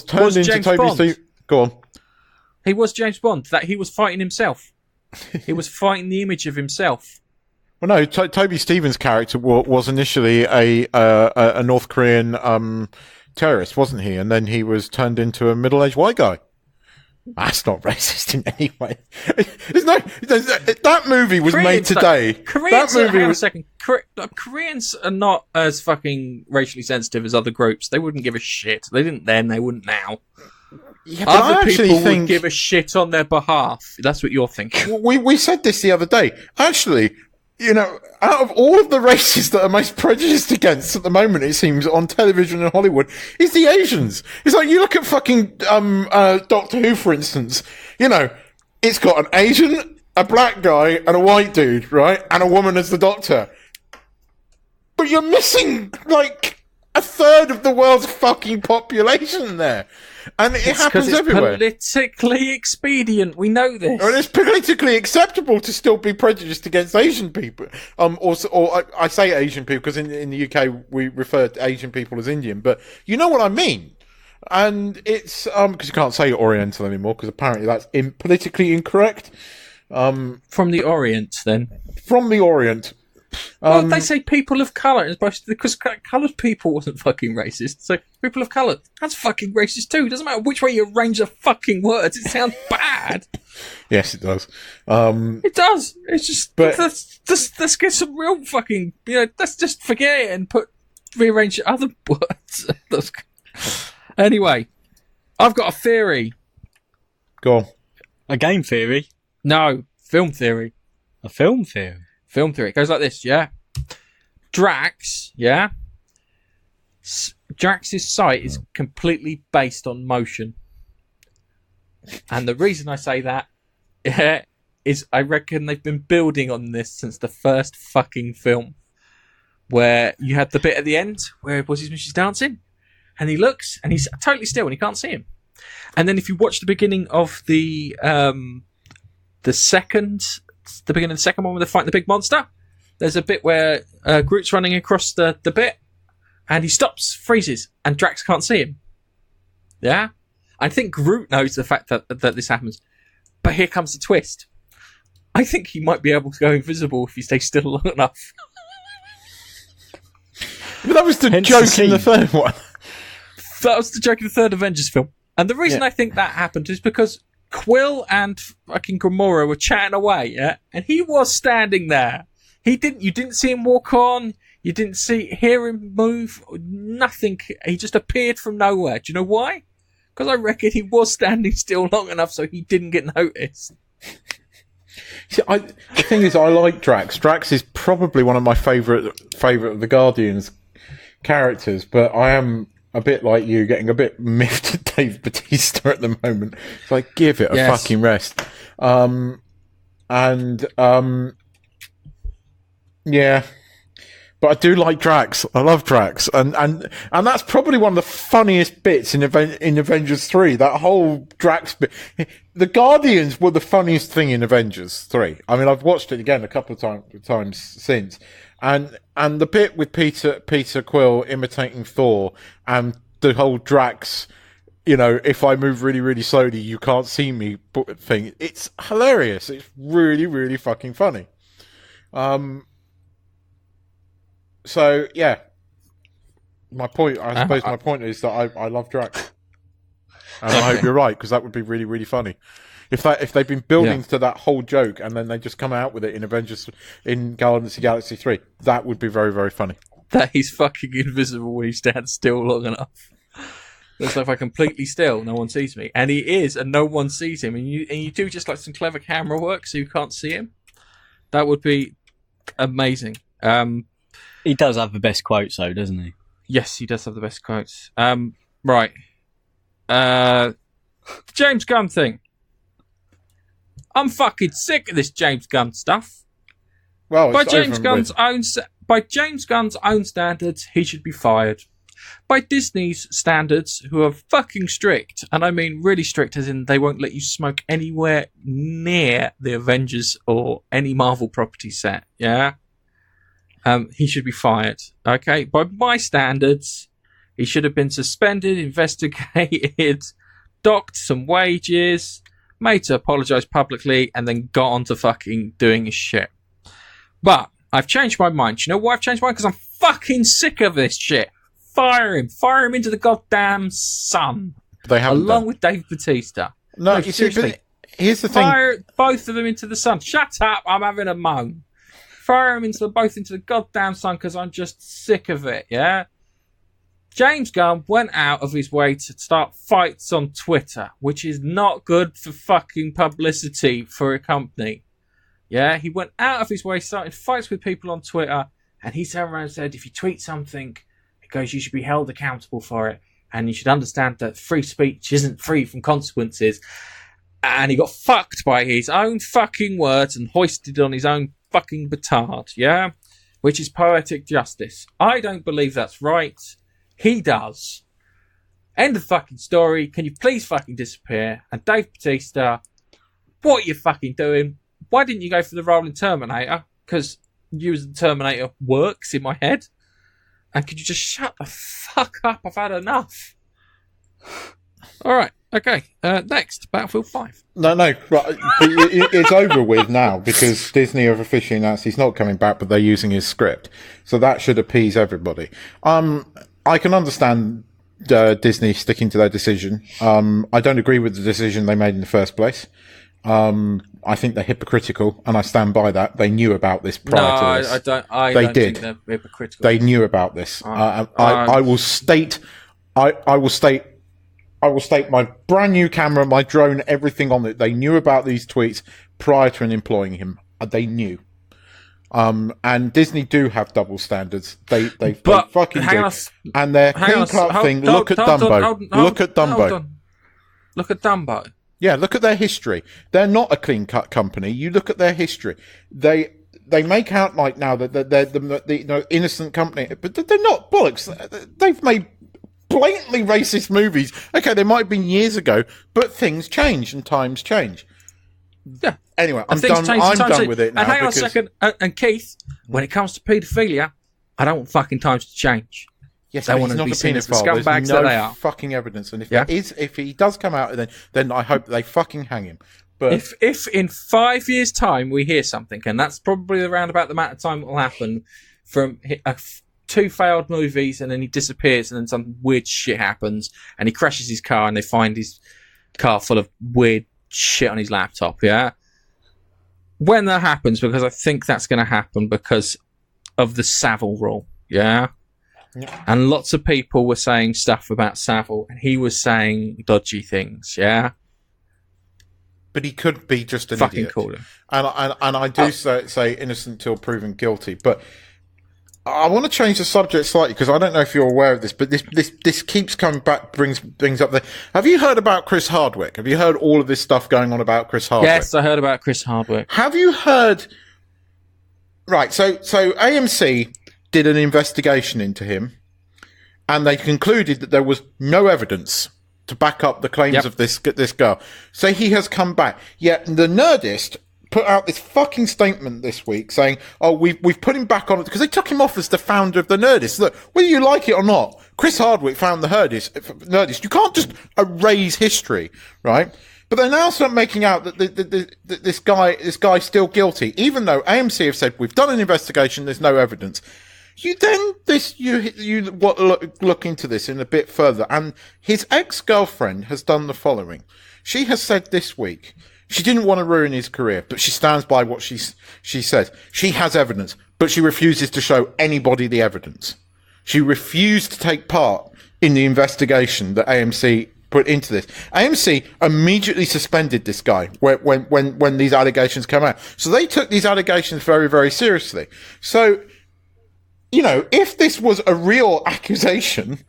turned into James Toby Stevens. Go on. He was James Bond. That he was fighting himself. He was fighting the image of himself. Well, no. Toby Stevens' character was initially a North Korean terrorist, wasn't he? And then he was turned into a middle-aged white guy. That's not racist in any way. That movie was made today. Koreans are not as fucking racially sensitive as other groups. They wouldn't give a shit. They didn't then, they wouldn't now. Yeah, but other people would give a shit on their behalf. That's what you're thinking. We said this the other day. Actually, you know, out of all of the races that are most prejudiced against at the moment, it seems, on television in Hollywood, is the Asians. It's like, you look at fucking, Doctor Who, for instance, you know, it's got an Asian, a black guy, and a white dude, right? And a woman as the Doctor. But you're missing, like, a third of the world's fucking population there. And it happens everywhere. It's politically expedient. We know this. And it's politically acceptable to still be prejudiced against Asian people. I say Asian people because in the UK we refer to Asian people as Indian, but you know what I mean. And it's because you can't say Oriental anymore because apparently that's politically incorrect. From the Orient, then. From the Orient. Well, they say people of colour, because coloured people wasn't fucking racist. So people of colour, that's fucking racist too. It doesn't matter which way you arrange the fucking words. It sounds bad. Yes, it does. It does. It's just, but let's get some real fucking, let's just forget it and rearrange other words. Anyway, I've got a theory. Go on. A game theory? No, film theory. A film theory? Film theory. It goes like this, yeah? Drax, yeah? Drax's sight is completely based on motion. And the reason I say that is I reckon they've been building on this since the first fucking film. Where you had the bit at the end where she's dancing, and he looks, and he's totally still, and he can't see him. And then if you watch the beginning of the beginning of the second one where they're fighting the big monster, there's a bit where Groot's running across the bit, and he stops, freezes, and Drax can't see him. Yeah? I think Groot knows the fact that this happens. But here comes the twist. I think he might be able to go invisible if he stays still long enough. But that was the joke in the third one. That was the joke in the third Avengers film. And the reason I think that happened is because Quill and fucking Gamora were chatting away, yeah? And he was standing there. You didn't see him walk on, you didn't hear him move, nothing. He just appeared from nowhere. Do you know why? Because I reckon he was standing still long enough so he didn't get noticed. See, the thing is, I like Drax. Drax is probably one of my favourite of the Guardians characters, but I am a bit like you, getting a bit miffed at Dave Bautista at the moment. It's like, give it a fucking rest. Yeah. But I do like Drax. I love Drax. And that's probably one of the funniest bits in Avengers 3. That whole Drax bit. The Guardians were the funniest thing in Avengers 3. I mean, I've watched it again a couple of times since. And the bit with Peter Quill imitating Thor, and the whole Drax, if I move really, really slowly, you can't see me thing. It's hilarious. It's really, really fucking funny. So yeah, my point is that I love Drax, and I hope you're right, because that would be really, really funny. If they've been building to that whole joke and then they just come out with it in Guardians of the Galaxy 3, that would be very, very funny. That he's fucking invisible when he stands still long enough. Looks like I'm completely still, no one sees me, and he is, and no one sees him, and you do just like some clever camera work so you can't see him. That would be amazing. He does have the best quotes, though, doesn't he? Yes, he does have the best quotes. Right. The James Gunn thing. I'm fucking sick of this James Gunn stuff. Well, by James Gunn's own standards, he should be fired. By Disney's standards, who are fucking strict, and I mean really strict, as in they won't let you smoke anywhere near the Avengers or any Marvel property set. Yeah. He should be fired. Okay, by my standards, he should have been suspended, investigated, docked some wages, made to apologise publicly, and then got on to fucking doing his shit. But I've changed my mind. Do you know why I've changed my mind? Because I'm fucking sick of this shit. Fire him into the goddamn sun. They haven't along with Dave Bautista. No, you seriously. Here's the thing. Fire both of them into the sun. Shut up! I'm having a moan. Fire them both into the goddamn sun because I'm just sick of it, yeah? James Gunn went out of his way to start fights on Twitter, which is not good for fucking publicity for a company. Yeah, he went out of his way, started fights with people on Twitter, and he turned around and said, if you tweet something, it goes, you should be held accountable for it, and you should understand that free speech isn't free from consequences. And he got fucked by his own fucking words and hoisted on his own fucking petard, yeah? Which is poetic justice. I don't believe that's right. He does. End of fucking story. Can you please fucking disappear? And Dave Bautista, what are you fucking doing? Why didn't you go for the role in Terminator? Because you as the Terminator works in my head. And could you just shut the fuck up? I've had enough. All right. Okay. Next, Battlefield 5. No, right. But it's over with now because Disney have officially announced he's not coming back, but they're using his script. So that should appease everybody. I can understand Disney sticking to their decision. I don't agree with the decision they made in the first place. I think they're hypocritical, and I stand by that. They knew about this prior to this. I don't think they're hypocritical. They knew about this. I will state my brand new camera, my drone, everything on it. They knew about these tweets prior to employing him. They knew. And Disney do have double standards. They fucking do. And their clean cut thing. Look at Dumbo. Look at Dumbo. Look at Dumbo. Yeah, look at their history. They're not a clean cut company. You look at their history. They make out like now that they're the innocent company, but they're not, bollocks. They've made blatantly racist movies. Okay, they might have been years ago, but things change and times change. Yeah. Anyway, I'm done with it now. And hang on a second. And Keith, when it comes to paedophilia, I don't want fucking times to change. Yes, they he's want to not be a seen as the paedophile. scumbags There's that no they are. fucking evidence, and if he does come out, then I hope they fucking hang him. But if in 5 years' time we hear something, and that's probably around about the amount of time it will happen from 2 failed movies, and then he disappears, and then some weird shit happens, and he crashes his car, and they find his car full of weird shit on his laptop. Yeah, when that happens, because I think that's going to happen because of the Savile rule. Yeah. Yeah. And lots of people were saying stuff about Savile, and he was saying dodgy things, yeah? But he could be just an fucking idiot. Cool. And I do say innocent till proven guilty. But I want to change the subject slightly because I don't know if you're aware of this, but this keeps coming back, brings up the... Have you heard about Chris Hardwick? Have you heard all of this stuff going on about Chris Hardwick? Yes, I heard about Chris Hardwick. Have you heard... Right, so AMC did an investigation into him, and they concluded that there was no evidence to back up the claims of this girl. So he has come back. Yet the Nerdist put out this fucking statement this week saying, "Oh, we've put him back on it because they took him off as the founder of the Nerdist." Look, whether you like it or not, Chris Hardwick found the Nerdist. You can't just erase history, right? But they now start making out that this guy's still guilty, even though AMC have said we've done an investigation. There's no evidence. You look into this in a bit further, and his ex-girlfriend has done the following. She has said this week she didn't want to ruin his career, but she stands by what she says. She has evidence, but she refuses to show anybody the evidence. She refused to take part in the investigation that AMC put into this. AMC immediately suspended this guy when these allegations came out. So they took these allegations very, very seriously. So, you know, if this was a real accusation,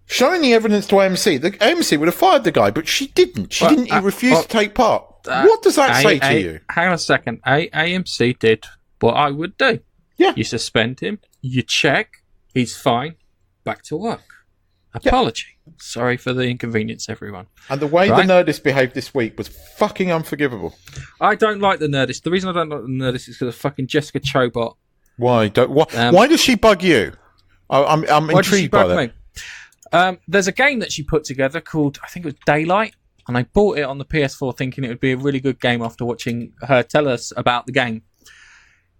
showing the evidence to AMC, the AMC would have fired the guy, but she didn't. She didn't. He refused to take part. What does that say to you? Hang on a second. AMC did what I would do. Yeah. You suspend him. You check. He's fine. Back to work. Apology. Yeah. Sorry for the inconvenience, everyone. And the way the Nerdist behaved this week was fucking unforgivable. I don't like the Nerdist. The reason I don't like the Nerdist is because of fucking Jessica Chobot. Why does she bug you? I'm intrigued by that. There's a game that she put together called, I think it was Daylight, and I bought it on the PS4 thinking it would be a really good game after watching her tell us about the game.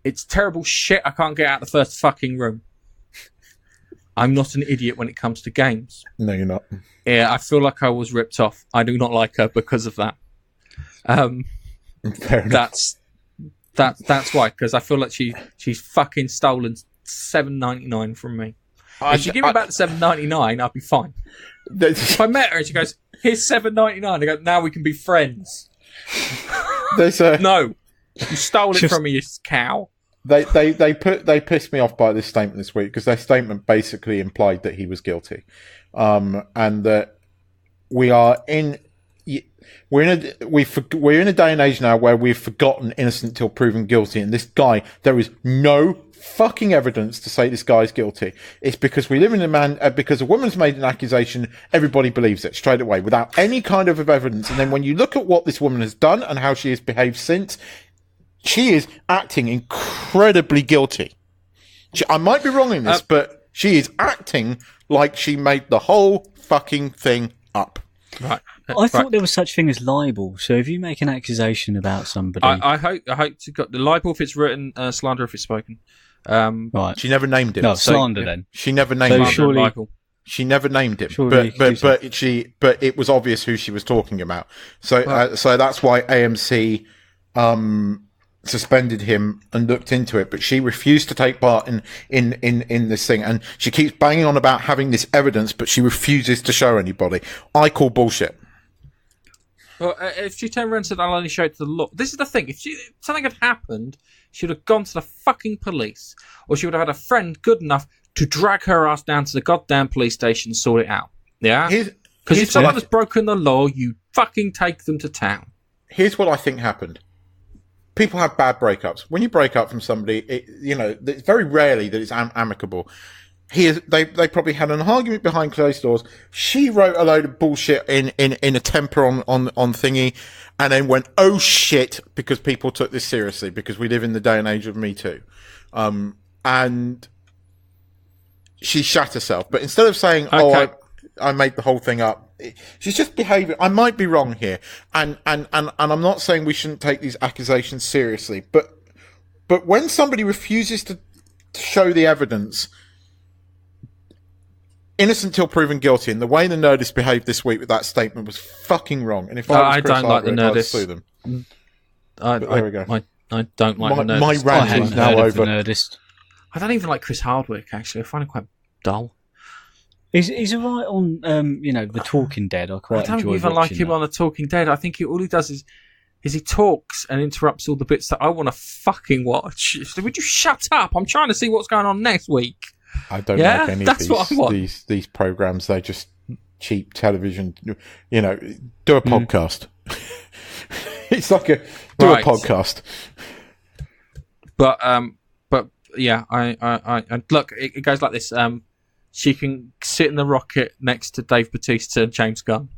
It's terrible shit. I can't get out of the first fucking room. I'm not an idiot when it comes to games. No, you're not. Yeah, I feel like I was ripped off. I do not like her because of that. Fair enough. That's why, because I feel like she's fucking stolen $7.99 from me. If she give me back the $7.99, I'll be fine. If I met her and she goes, "Here's $7.99," I go, "Now we can be friends." No. You stole it from me, you cow. They pissed me off by this statement this week because their statement basically implied that he was guilty, and that we're in a day and age now where we've forgotten innocent till proven guilty, and this guy, there is no fucking evidence to say this guy's guilty. It's because we live in because a woman's made an accusation, everybody believes it straight away without any kind of evidence. And then when you look at what this woman has done and how she has behaved since, she is acting incredibly guilty. I might be wrong in this, but she is acting like she made the whole fucking thing up. Right. I thought there was such thing as libel. So if you make an accusation about somebody, I hope to got the libel if it's written, slander if it's spoken. Right. She never named him. No, slander then. She never named him. Surely, she never named him. Surely But it was obvious who she was talking about. So so that's why AMC suspended him and looked into it, but she refused to take part in this thing, and she keeps banging on about having this evidence, but she refuses to show anybody. I call bullshit. Well, if she turned around and said, I'll only show it to the law. This is the thing. If something had happened, she would have gone to the fucking police, or she would have had a friend good enough to drag her ass down to the goddamn police station and sort it out. Yeah? Because if someone has broken the law, you fucking take them to town. Here's what I think happened. People have bad breakups. When you break up from somebody, it's very rarely that it's amicable. They probably had an argument behind closed doors. She wrote a load of bullshit in a temper on thingy, and then went, oh shit, because people took this seriously, because we live in the day and age of Me Too. And she shat herself. But instead of saying, okay, I made the whole thing up, she's just behaving. I might be wrong here, and I'm not saying we shouldn't take these accusations seriously, but when somebody refuses to show the evidence, innocent till proven guilty, and the way the Nerdists behaved this week with that statement was fucking wrong. And if I don't like the Nerdists, I'd sue them. There we go. I don't like the Nerdists. My rant is now over. I don't even like Chris Hardwick. Actually, I find him quite dull. He's alright on The Talking Dead. I don't even like him on The Talking Dead. I think all he does is he talks and interrupts all the bits that I want to fucking watch. So would you shut up? I'm trying to see what's going on next week. I don't like any of these programs. They're just cheap television. Do a podcast. It's like a podcast. But yeah, I look. It goes like this. She can sit in the rocket next to Dave Bautista and James Gunn.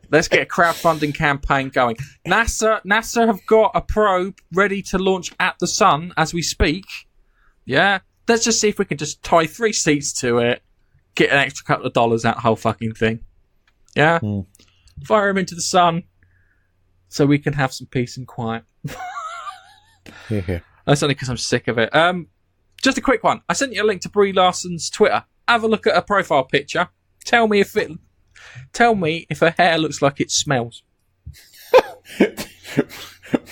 Let's get a crowdfunding campaign going. NASA have got a probe ready to launch at the sun as we speak. Yeah, let's just see if we can just tie 3 seats to it, get an extra couple of dollars out of the whole fucking thing. Yeah, fire him into the sun, so we can have some peace and quiet. Yeah. That's only because I'm sick of it. Just a quick one. I sent you a link to Brie Larson's Twitter. Have a look at her profile picture. Tell me if her hair looks like it smells.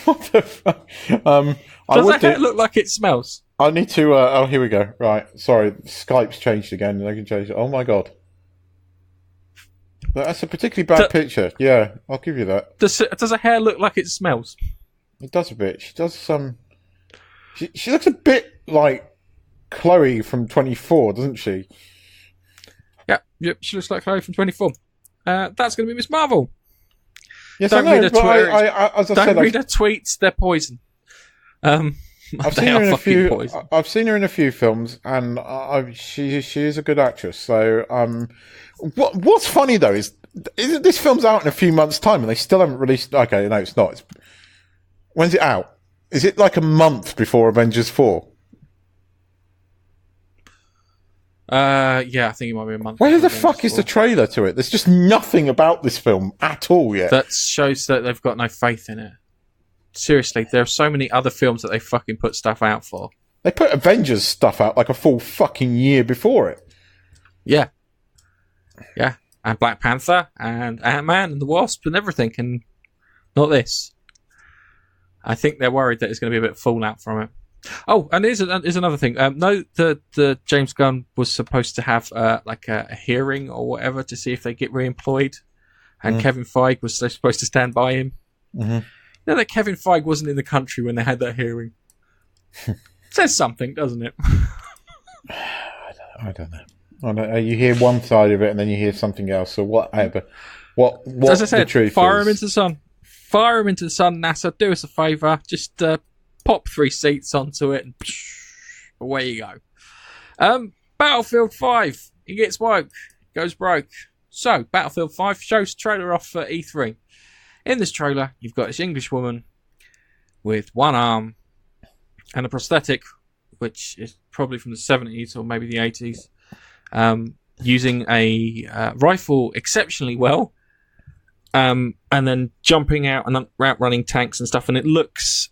What the fuck? Does her hair look like it smells? I need to. Here we go. Right. Sorry, Skype's changed again, and I can change it. Oh my god, that's a particularly bad picture. Yeah, I'll give you that. Does her hair look like it smells? It does a bit. She does some. She looks a bit like Chloe from 24, doesn't she? Yep, she looks like Chloe from 24. That's going to be Miss Marvel. Yes, don't I know, read her Twitter. As I don't said, read her tweets. They're poison. I've seen her in a few. I've seen her in a few films, and she is a good actress. So, what's funny though is this film's out in a few months' time, and they still haven't released. Okay, no, it's not. When's it out? Is it like a month before Avengers 4? Yeah, I think it might be a month. Where the fuck is the trailer to it? There's just nothing about this film at all yet. That shows that they've got no faith in it. Seriously, there are so many other films that they fucking put stuff out for. They put Avengers stuff out like a full fucking year before it. Yeah. Yeah. And Black Panther and Antman and the Wasp and everything, and not this. I think they're worried that it's going to be a bit of fallout from it. Oh, and here's another thing. The James Gunn was supposed to have like a hearing or whatever to see if they get re-employed, and Kevin Feige was supposed to stand by him. Mm-hmm. know that Kevin Feige wasn't in the country when they had that hearing. Says something, doesn't it? I don't know. You hear one side of it and then you hear something else. So whatever. What So as I said, the truth fire is. him into the sun. Fire him into the sun, NASA. Do us a favour. Just pop 3 seats onto it and away you go. Battlefield 5. He gets woke. Goes broke. So, Battlefield 5 shows trailer off for E3. In this trailer, you've got this English woman with one arm and a prosthetic, which is probably from the 70s or maybe the 80s, using a rifle exceptionally well, and then jumping out and outrunning tanks and stuff, and it looks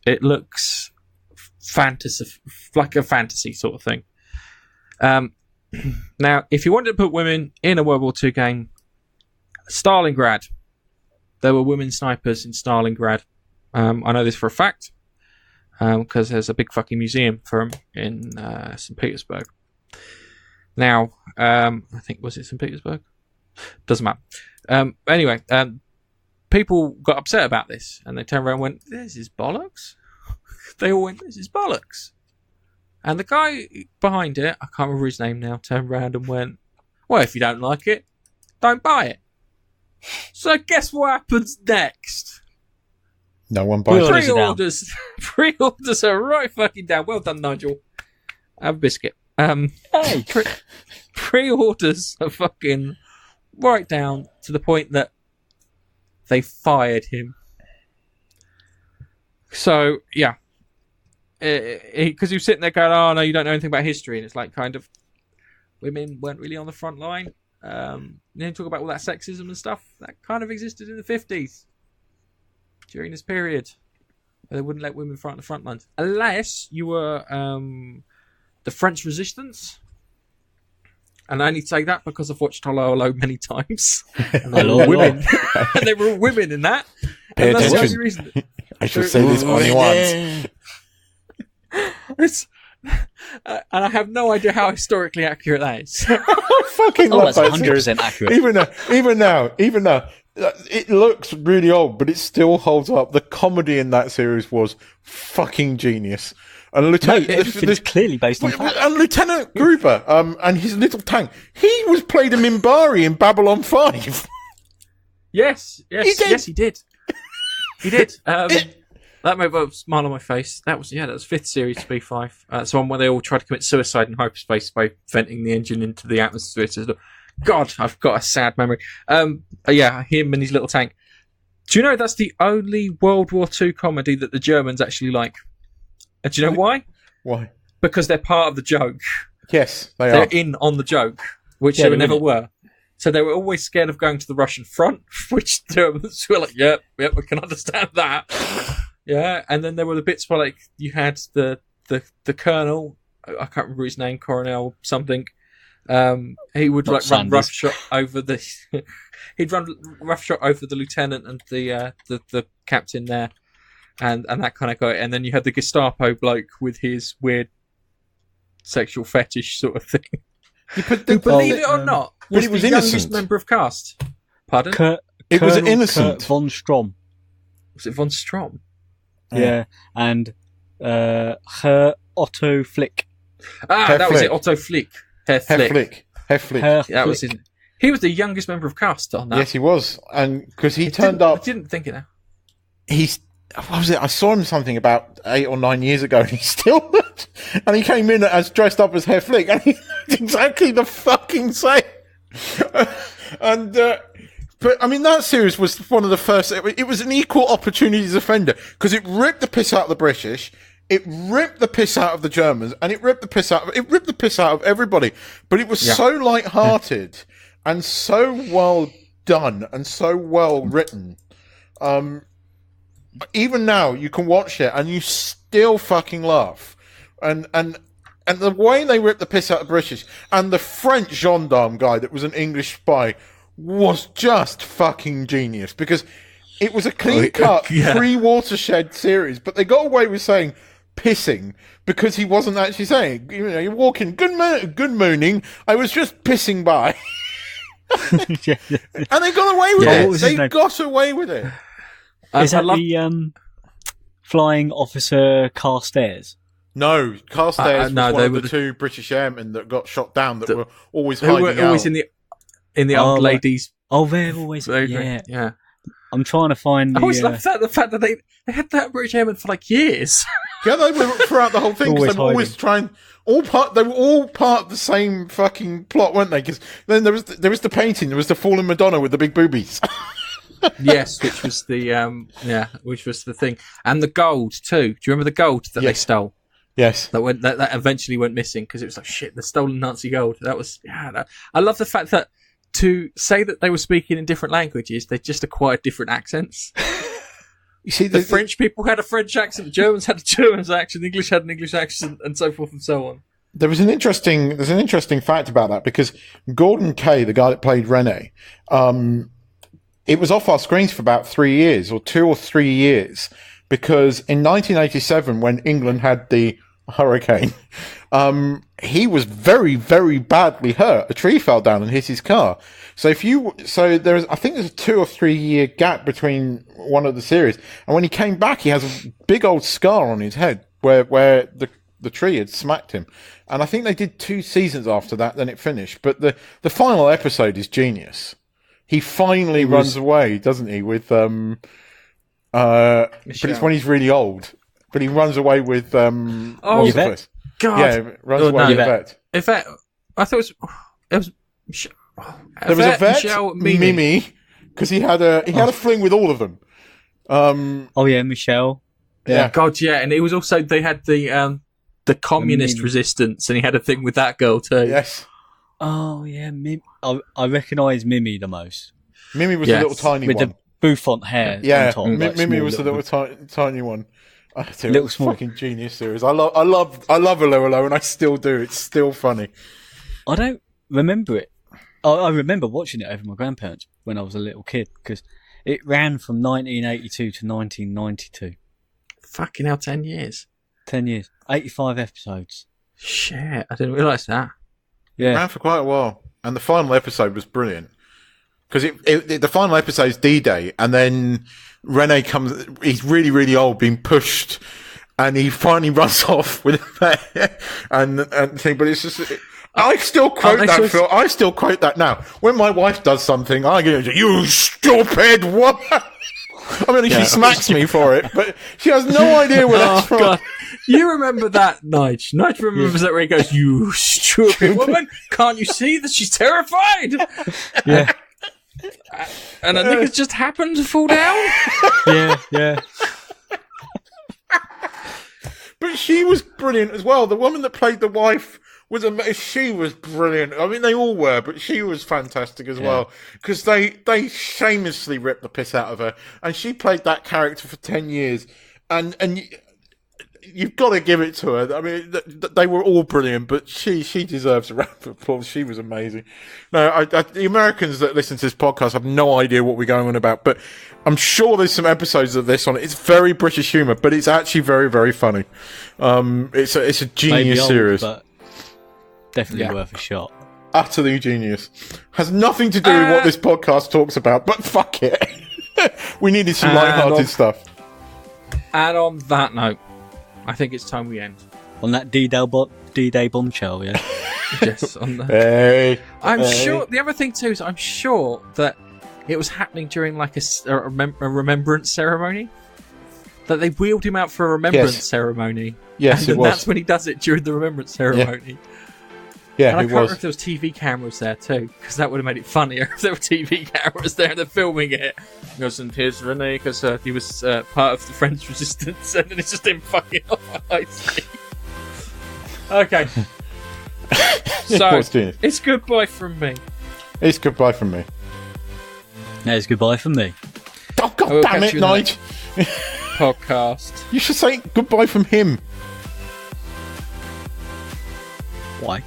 fantasy, like a fantasy sort of thing. Now, if you wanted to put women in a World War II game, Stalingrad, there were women snipers in Stalingrad. I know this for a fact, because there's a big fucking museum for them in St. Petersburg. Now, I think, was it St. Petersburg? Doesn't matter. Anyway, people got upset about this, and they turned around and went, "This is bollocks." They all went, "This is bollocks." And the guy behind it, I can't remember his name now, turned around and went, "Well, if you don't like it, don't buy it." So guess what happens next? No one buys it. Pre-orders are right fucking down. Well done, Nigel. Have a biscuit. Hey. Pre-orders are fucking right down to the point that they fired him. So, yeah. Because he was sitting there going, "Oh, no, you don't know anything about history." And it's like, kind of, women weren't really on the front line. Then talk about all that sexism and stuff that kind of existed in the 50s during this period. They wouldn't let women fight on the front lines. Unless you were the French Resistance. And I only say that because I've watched Hello Hello many times. And there were women. And there were women in that. Pay And that's the attention. only reason. I should say this only once. It's, and I have no idea how historically accurate that is. I fucking love that's that 100% series. accurate. Even now, it looks really old, but it still holds up. The comedy in that series was fucking genius. And It's clearly based on fact. and Lieutenant Gruber, and his little tank, he was played a Minbari in Babylon 5. Yes, He did. yes, he did. He did. That made a smile on my face. That was 5th series to B5. So one where they all tried to commit suicide in hyperspace by venting the engine into the atmosphere. God, I've got a sad memory. Yeah, him and his little tank. Do you know that's the only World War II comedy that the Germans actually like? And do you know why? Why? Because they're part of the joke. Yes, they They're are. in on the joke, which Yeah, they never really. were. So they were always scared of going to the Russian front, which the Germans were like, yep, we can understand that. Yeah, and then there were the bits where, like, you had the colonel, I can't remember his name, Coronel something. He would Not run Sanders. roughshod over the. He'd run roughshod over the lieutenant and the captain there, and that kind of guy. And then you had the Gestapo bloke with his weird sexual fetish sort of thing. Who, believe it or not, was it was the youngest innocent. member of cast. Pardon? It was Colonel innocent. Kurt von Strom. Was it von Strom? Yeah. And Herr Otto Flick. That was Flick. it. Otto Flick. Herr Flick. Heflick. Herr That was Flick. his. He was the youngest member of cast on that. Yes, he was, and because he I turned didn't- up, I didn't think it now. he's. What was it? I saw him something about 8 or 9 years ago, and he still looked, and he came in as dressed up as Herr Flick, and he looked exactly the fucking same. And but I mean, that series was one of the first. It was an equal opportunities offender because it ripped the piss out of the British. It ripped the piss out of the Germans, and it ripped the piss out of everybody. But it was so light-hearted and so well done and so well written. Even now, you can watch it and you still fucking laugh. And the way they ripped the piss out of the British, and the French gendarme guy that was an English spy was just fucking genius, because it was a clean-cut, pre-Watershed series, but they got away with saying pissing because he wasn't actually saying, you walk in, good morning, I was just pissing by. Yeah. And they got away with Yeah, what it. was his They name? got away with it. Is I that love- the Flying Officer Carstairs? No, Carstairs no, was they one were of the two British airmen that got shot down that were always Who hiding were always out. in the old ladies. Oh, they're always... Yeah. Yeah. I'm trying to find I always the... love the fact that they had that British airman for like years. Yeah, they were throughout the whole thing. 'Cause Always they were always trying. They were all part of the same fucking plot, weren't they? Because then there was the painting. There was the fallen Madonna with the big boobies. Yes, which was the thing, and the gold too. Do you remember the gold that they stole? Yes. That eventually went missing because it was like shit. The stolen Nazi gold. That was I love the fact that to say that they were speaking in different languages, they just acquired different accents. You see, the French people had a French accent, the Germans had a German accent, the English had an English accent, and so forth and so on. There's an interesting fact about that because Gordon Kay, the guy that played Rene, it was off our screens for about 3 years or 2 or 3 years because in 1987 when England had the hurricane, he was very, very badly hurt. A tree fell down and hit his car. I think there's a 2 or 3 year gap between one of the series. And when he came back, he has a big old scar on his head where the tree had smacked him. And I think they did 2 seasons after that, then it finished. But the final episode is genius. He finally runs away, doesn't he? With but it's when he's really old. But he runs away with Yvette? God, yeah, runs away with Yvette. Yvette, I thought it was. There was Yvette, Michelle, Mimi, because he had a fling with all of them. Michelle. Yeah. God, yeah, and it was also they had the communist resistance, and he had a thing with that girl too. Yes. Oh yeah, I recognise Mimi the most. Mimi was the little tiny with one the bouffant hair. Yeah, on top, Mimi was the little tiny one. Little small. Fucking genius series. I love Hello, and I still do. It's still funny. I don't remember it. I remember watching it over my grandparents when I was a little kid because it ran from 1982 to 1992. Fucking hell, 10 years. 10 years. 85 episodes. Shit, I didn't realise that. Yeah. It ran for quite a while. And the final episode was brilliant. Because the final episode is D-Day, and then Rene comes, he's really, really old, being pushed, and he finally runs off with and thing, but it's just... I still quote that, Phil. I still quote that now. When my wife does something, I go, "You stupid woman!" I mean, she smacks me for it, but she has no idea where that's from. God. You remember that, Nige? Nige remembers that where he goes, "You stupid woman! Can't you see that she's terrified?" Yeah. And I think it's just happened to fall down. Yeah. But she was brilliant as well. The woman that played the wife she was brilliant. I mean, they all were, but she was fantastic as well because they shamelessly ripped the piss out of her, and she played that character for 10 years, and you've got to give it to her. I mean, they were all brilliant, but she deserves a round of applause. She was amazing. No, the Americans that listen to this podcast have no idea what we're going on about, but I'm sure there's some episodes of this on it. It's very British humour, but it's actually very, very funny. It's a genius series. But definitely worth a shot. Utterly genius. Has nothing to do with what this podcast talks about, but fuck it. We needed some light-hearted stuff. And on that note, I think it's time we end. On that D-Day bombshell, yeah? Yes. Hey. I'm sure... The other thing, too, is I'm sure that it was happening during like a remembrance ceremony. That they wheeled him out for a remembrance ceremony. Yes, and it was. That's when he does it during the remembrance ceremony. Yeah, and I it can't remember was. if there was TV cameras there too, because that would have made it funnier if there were TV cameras there and they're filming it. He goes, and here's Rene, because he was part of the French resistance, and then it's just him fucking off ice. Okay. So, it's goodbye from me. It's goodbye from me. Yeah, it's goodbye from me. Oh, God damn it, Nige. Podcast. You should say goodbye from him. Why?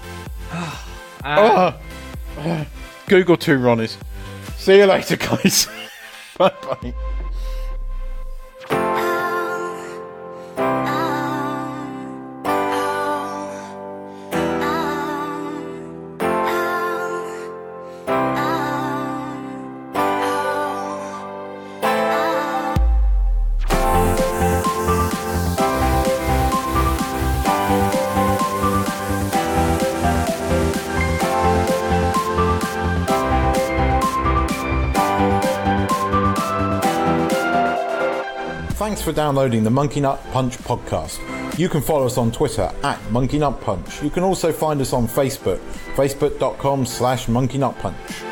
Google 2 Ronnies. See you later, guys. Bye-bye. Thanks for downloading the Monkey Nut Punch podcast. You can follow us on Twitter @Monkey Nut Punch. You can also find us on Facebook, facebook.com/Monkey Nut Punch.